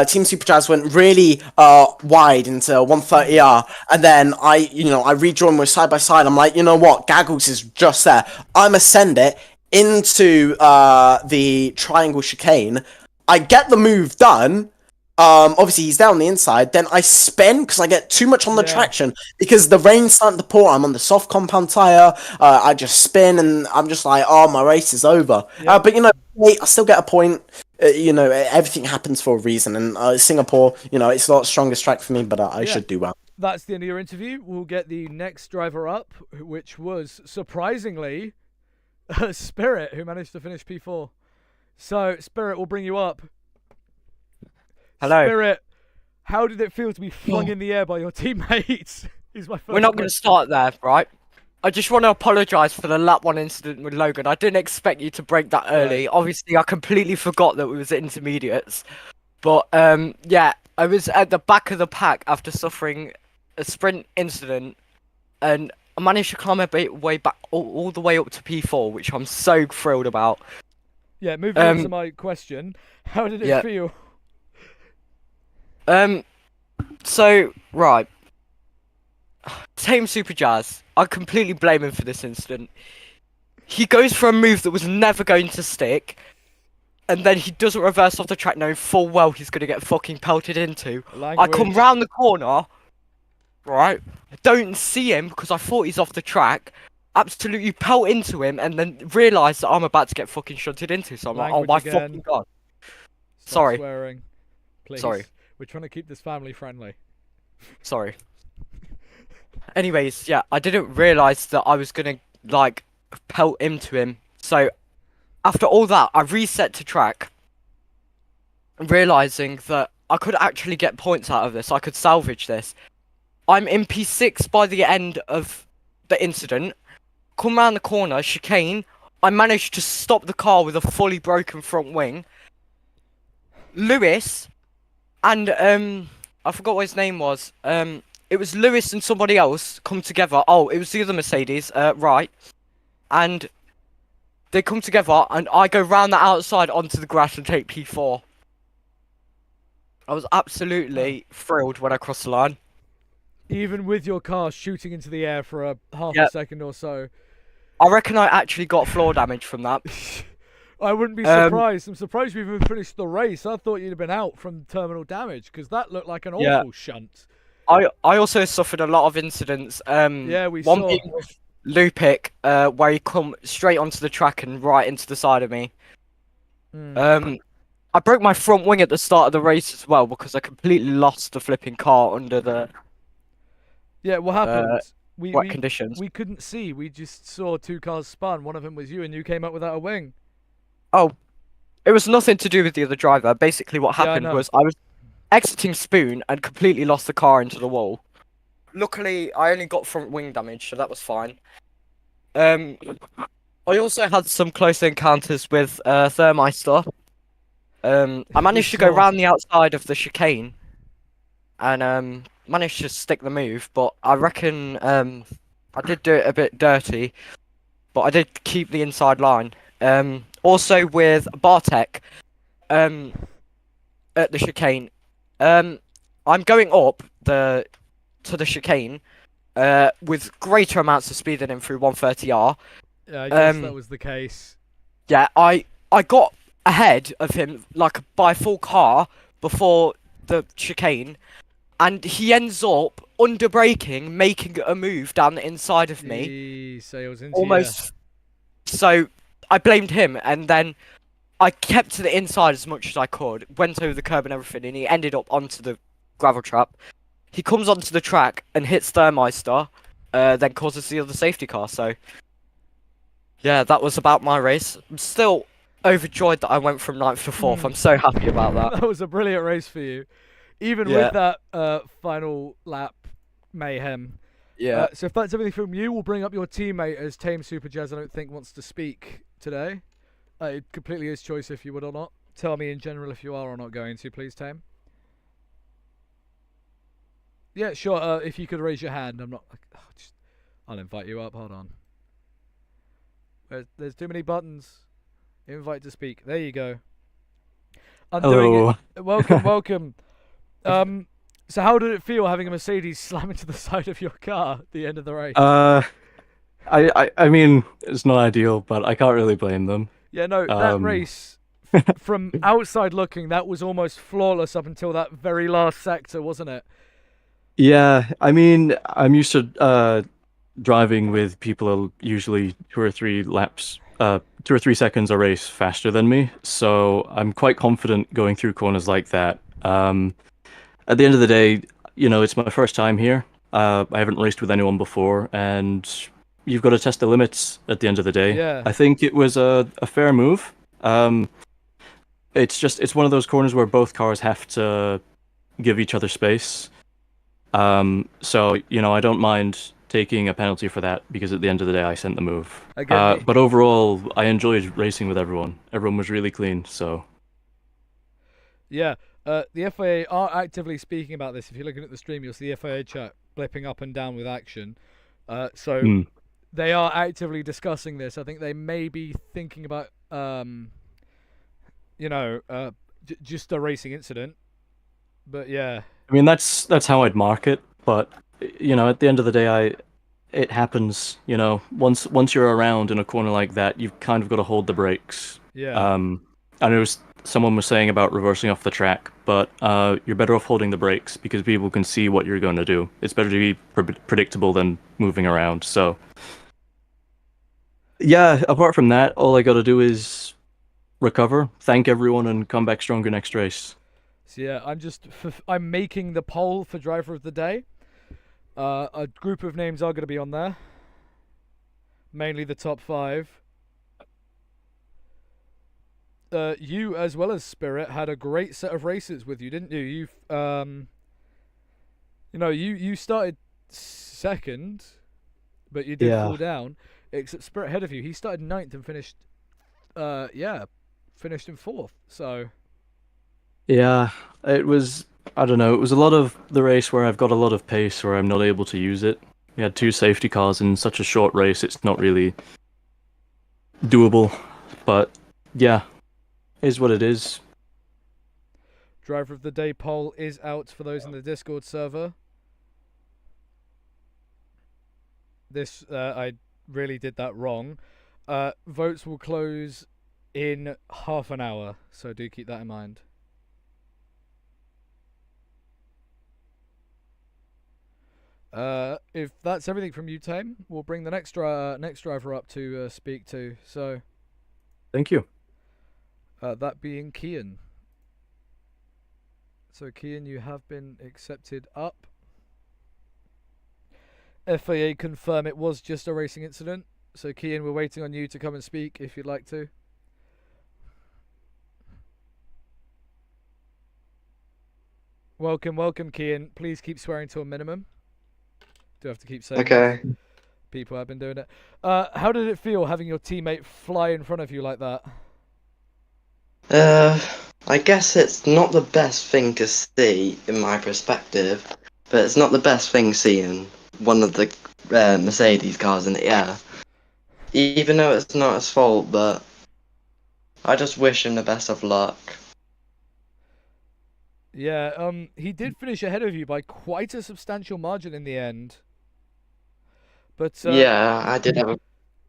Team Super Jazz went really wide into 130R, and then I rejoined with side by side. I'm like, you know what, Gaggles is just there. I'ma send it into the triangle chicane. I get the move done. Obviously he's down the inside. Then I spin because I get too much on the traction because the rain's starting to pour. I'm on the soft compound tire. I just spin and I'm just like, oh, my race is over. But I still get a point. Everything happens for a reason. And Singapore, it's not the strongest track for me, but I should do well. That's the end of your interview. We'll get the next driver up, which was surprisingly Spirit, who managed to finish P4. So, Spirit will bring you up. Hello. Spirit, how did it feel to be flung in the air by your teammates? We're not going to start there, right? I just want to apologise for the lap 1 incident with Logan. I didn't expect you to break that early. Right. Obviously, I completely forgot that we was at intermediates. But, I was at the back of the pack after suffering a sprint incident, and I managed to climb my way back all the way up to P4, which I'm so thrilled about. Yeah, moving on to my question, how did it feel? So, right. Team Super Jazz, I completely blame him for this incident. He goes for a move that was never going to stick, and then he doesn't reverse off the track knowing full well he's going to get fucking pelted into. I come round the corner, right? I don't see him because I thought he's off the track. Absolutely pelt into him and then realise that I'm about to get fucking shunted into. So I'm like, oh my fucking god. Sorry. Swearing. Please. Sorry. We're trying to keep this family friendly. Sorry. Anyways, I didn't realise that I was gonna pelt into him. So after all that, I reset to track, realizing that I could actually get points out of this. I could salvage this. I'm in P6 by the end of the incident. Come round the corner, chicane. I managed to stop the car with a fully broken front wing. Lewis and I forgot what his name was. It was Lewis and somebody else come together. Oh, it was the other Mercedes, right. And they come together and I go round the outside onto the grass and take P4. I was absolutely thrilled when I crossed the line. Even with your car shooting into the air for a half a Yep. second or so. I reckon I actually got floor damage from that. I wouldn't be surprised. I'm surprised we even finished the race. I thought you'd have been out from terminal damage because that looked like an awful shunt. I also suffered a lot of incidents. Yeah, we one saw. being with Lupic, where he come straight onto the track and right into the side of me. I broke my front wing at the start of the race as well because I completely lost the flipping car under the Yeah, what happened? wet conditions. We couldn't see. We just saw two cars spun. One of them was you, and you came up without a wing. Oh, it was nothing to do with the other driver. Basically, what Yeah, I happened know. was I was exiting Spoon and completely lost the car into the wall. Luckily, I only got front wing damage, so that was fine. I also had some close encounters with Thermeister. I managed to go saw. round the outside of the chicane and managed to stick the move, but I reckon I did do it a bit dirty, but I did keep the inside line. Also with Bartek at the chicane, I'm going up to the chicane with greater amounts of speed than him through 130R. Yeah, I guess that was the case. Yeah, I got ahead of him like by full car before the chicane, and he ends up under braking, making a move down the inside of me. He sails into Almost. So I blamed him, and then I kept to the inside as much as I could, went over the curb and everything, and he ended up onto the gravel trap. He comes onto the track and hits Thermeister, then causes the other safety car. So yeah, that was about my race. I'm still overjoyed that I went from 9th to 4th. I'm so happy about that. That was a brilliant race for you. Even with that final lap mayhem. Yeah. So if that's everything from you, we'll bring up your teammate as Tame Super Jazz I don't think wants to speak today. It completely his choice if you would or not. Tell me in general if you are or not going to, please, Tame. Yeah, sure. If you could raise your hand. I'm not... I'll invite you up. Hold on. There's too many buttons. Invite to speak. There you go. I'm doing it. Welcome, welcome. So how did it feel having a Mercedes slam into the side of your car at the end of the race? I mean, it's not ideal, but I can't really blame them. Yeah, no, that race, from outside looking, that was almost flawless up until that very last sector, wasn't it? Yeah, I mean, I'm used to driving with people usually 2 or 3 laps, 2 or 3 seconds a race faster than me, so I'm quite confident going through corners like that. At the end of the day, you know, it's my first time here. I haven't raced with anyone before, and you've got to test the limits at the end of the day. Yeah. I think it was a fair move. It's one of those corners where both cars have to give each other space. So, you know, I don't mind taking a penalty for that because at the end of the day, I sent the move. But overall, I enjoyed racing with everyone. Everyone was really clean, so... Yeah, the FIA are actively speaking about this. If you're looking at the stream, you'll see the FIA chat blipping up and down with action. They are actively discussing this. I think they may be thinking about, just a racing incident. But yeah. I mean, that's how I'd mark it. But, you know, at the end of the day, it happens. You know, once you're around in a corner like that, you've kind of got to hold the brakes. Yeah. I know someone was saying about reversing off the track, but you're better off holding the brakes because people can see what you're going to do. It's better to be predictable than moving around. So, yeah, apart from that, all I got to do is recover, thank everyone, and come back stronger next race. So yeah, I'm making the poll for driver of the day. A group of names are going to be on there. Mainly the top 5. you as well as Spirit had a great set of races with you, didn't you? You started second, but you did fall down. Except Spirit ahead of you, he started ninth and finished, finished in fourth. So Yeah, it was, I don't know, it was a lot of the race where I've got a lot of pace where I'm not able to use it. We had 2 safety cars in such a short race, it's not really doable. But yeah, is what it is. driver of the day poll is out for those in the Discord server. I really did that wrong. Votes will close in half an hour, so do keep that in mind. If that's everything from you, Tame, we'll bring the next driver up to speak to. So, Thank you. that being Kian. So, Kian, you have been accepted up. FAA confirm it was just a racing incident. So, Kian, we're waiting on you to come and speak if you'd like to. Welcome, Kian. Please keep swearing to a minimum. Do have to keep saying Okay. this. People have been doing it. How did it feel having your teammate fly in front of you like that? I guess it's not the best thing to see in my perspective, but it's not the best thing seeing one of the Mercedes cars in the air. Even though it's not his fault, but I just wish him the best of luck. Yeah, he did finish ahead of you by quite a substantial margin in the end. But Yeah, I did have a...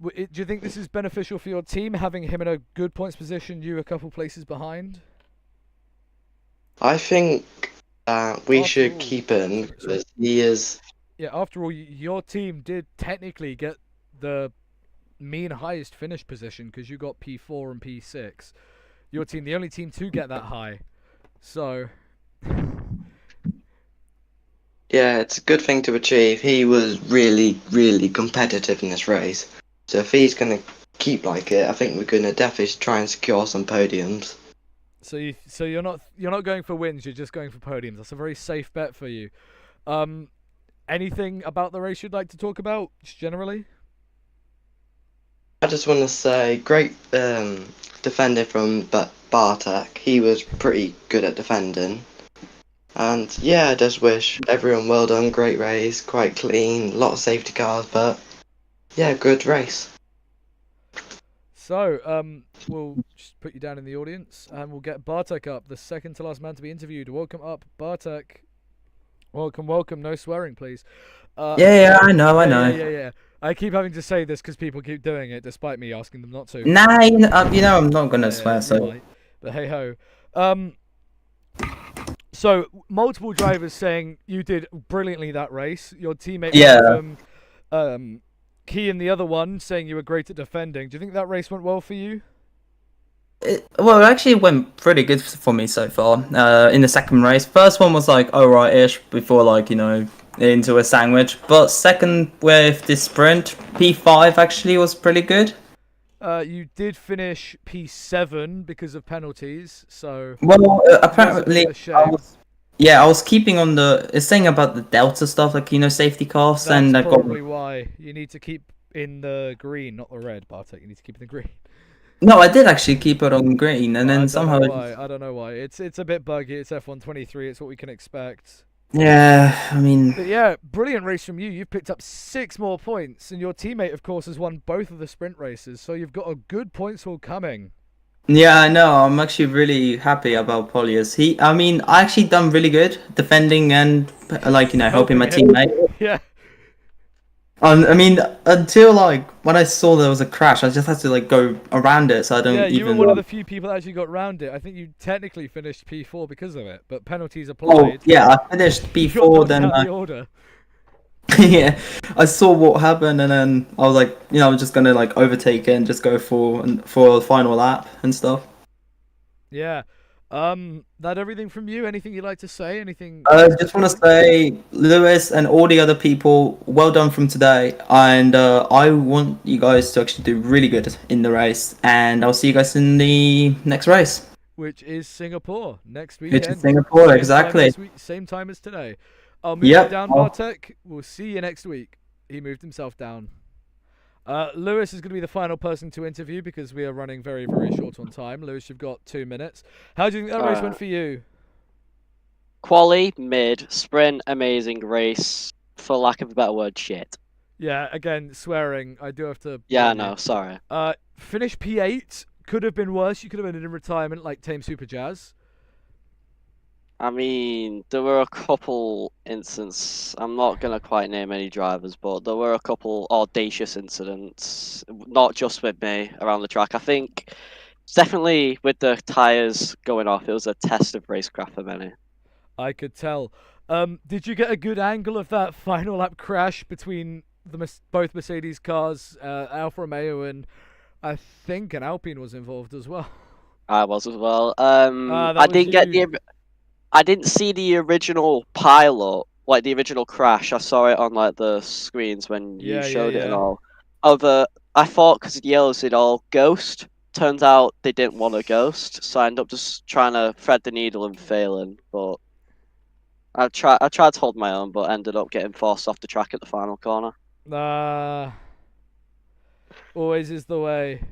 do you think this is beneficial for your team, having him in a good points position, you a couple places behind? I think we After should all- keep him sorry. because he is... Yeah, after all, your team did technically get the mean highest finish position because you got P4 and P6. Your team, the only team to get that high. So... Yeah, it's a good thing to achieve. He was really, really competitive in this race. So if he's going to keep like it, I think we're going to definitely try and secure some podiums. So you're not going for wins, you're just going for podiums. That's a very safe bet for you. Anything about the race you'd like to talk about, just generally? I just want to say, great defending from Bartek. He was pretty good at defending. And yeah, I just wish everyone well done. Great race, quite clean, a lot of safety cars, but yeah, good race. So, we'll just put you down in the audience, and we'll get Bartek up, the second to last man to be interviewed. Welcome up, Bartek. Welcome. No swearing, please. Yeah, I know. Yeah. I keep having to say this because people keep doing it, despite me asking them not to. Nah, you know I'm not gonna swear, you so. might, but hey ho. So multiple drivers saying you did brilliantly that race. Your teammate, one of them, Key and the other one saying you were great at defending. Do you think that race went well for you? Well, it actually went pretty good for me so far. In the second race, first one was like alright-ish before into a sandwich. But second with this sprint, P5 actually was pretty good. You did finish P7 because of penalties, so... Well, apparently, I was keeping on it's saying about the Delta stuff, safety cars. That's and probably why. You need to keep in the green, not the red, Bartek. You need to keep in the green. No, I did actually keep it on green, and then somehow... I don't know why. It's a bit buggy. It's F123. It's what we can expect. Yeah, I mean... But yeah, brilliant race from you. You've picked up 6 more points, and your teammate, of course, has won both of the sprint races, so you've got a good points haul coming. Yeah, I know. I'm actually really happy about Polius. I actually done really good defending and, helping my teammate. Yeah. Until, when I saw there was a crash, I just had to, go around it, so I don't Yeah, you even... were one of the few people that actually got round it. I think you technically finished P4 because of it, but penalties applied. Oh, yeah, I finished P4, then the order. yeah, I saw what happened, and then I was like, I was just gonna, overtake it and just go for a final lap and stuff. Yeah. That everything from you? Anything you'd like to say? Anything? Just want to say, Lewis and all the other people, well done from today. And I want you guys to actually do really good in the race. And I'll see you guys in the next race. Which is Singapore next Which weekend. is Singapore, Same time exactly. this week, same time as today. I'll move Yep. you down, Bartek. We'll see you next week. He moved himself down. Lewis is going to be the final person to interview because we are running very, very short on time. Lewis, you've got 2 minutes. How do you think that race went for you? Quali, mid, sprint, amazing, race, for lack of a better word, shit. Yeah, again, swearing. I do have to. Yeah, no, sorry. Finish P8. Could have been worse. You could have been in retirement like Tame Super Jazz. I mean, there were a couple incidents. I'm not going to quite name any drivers, but there were a couple audacious incidents, not just with me around the track. I think definitely with the tyres going off, it was a test of racecraft for many. I could tell. Did you get a good angle of that final lap crash between both Mercedes cars, Alfa Romeo and I think an Alpine was involved as well? I was as well. That I was didn't get you. I didn't see the original pilot, like the original crash. I saw it on like the screens when you showed it and all. I thought because the yellows did all ghost. Turns out they didn't want a ghost, so I ended up just trying to thread the needle and failing. But I tried to hold my own, but ended up getting forced off the track at the final corner. Always is the way.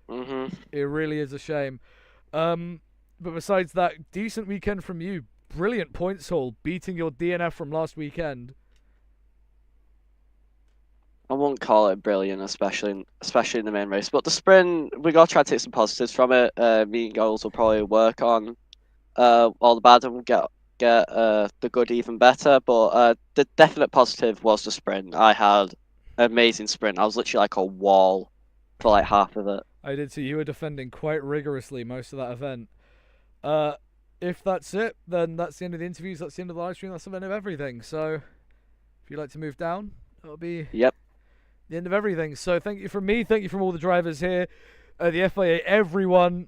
It really is a shame. But besides that, decent weekend from you. Brilliant points haul, beating your DNF from last weekend. I won't call it brilliant, especially in the main race. But the sprint, we gotta try to take some positives from it. Me and Goals will probably work on all the bad and get the good even better. But the definite positive was the sprint. I had an amazing sprint. I was literally like a wall for like half of it. I did see you were defending quite rigorously most of that event. If that's it, then that's the end of the interviews, that's the end of the live stream, that's the end of everything. So, if you'd like to move down, that'll be the end of everything. So, thank you from me, thank you from all the drivers here, the FIA, everyone.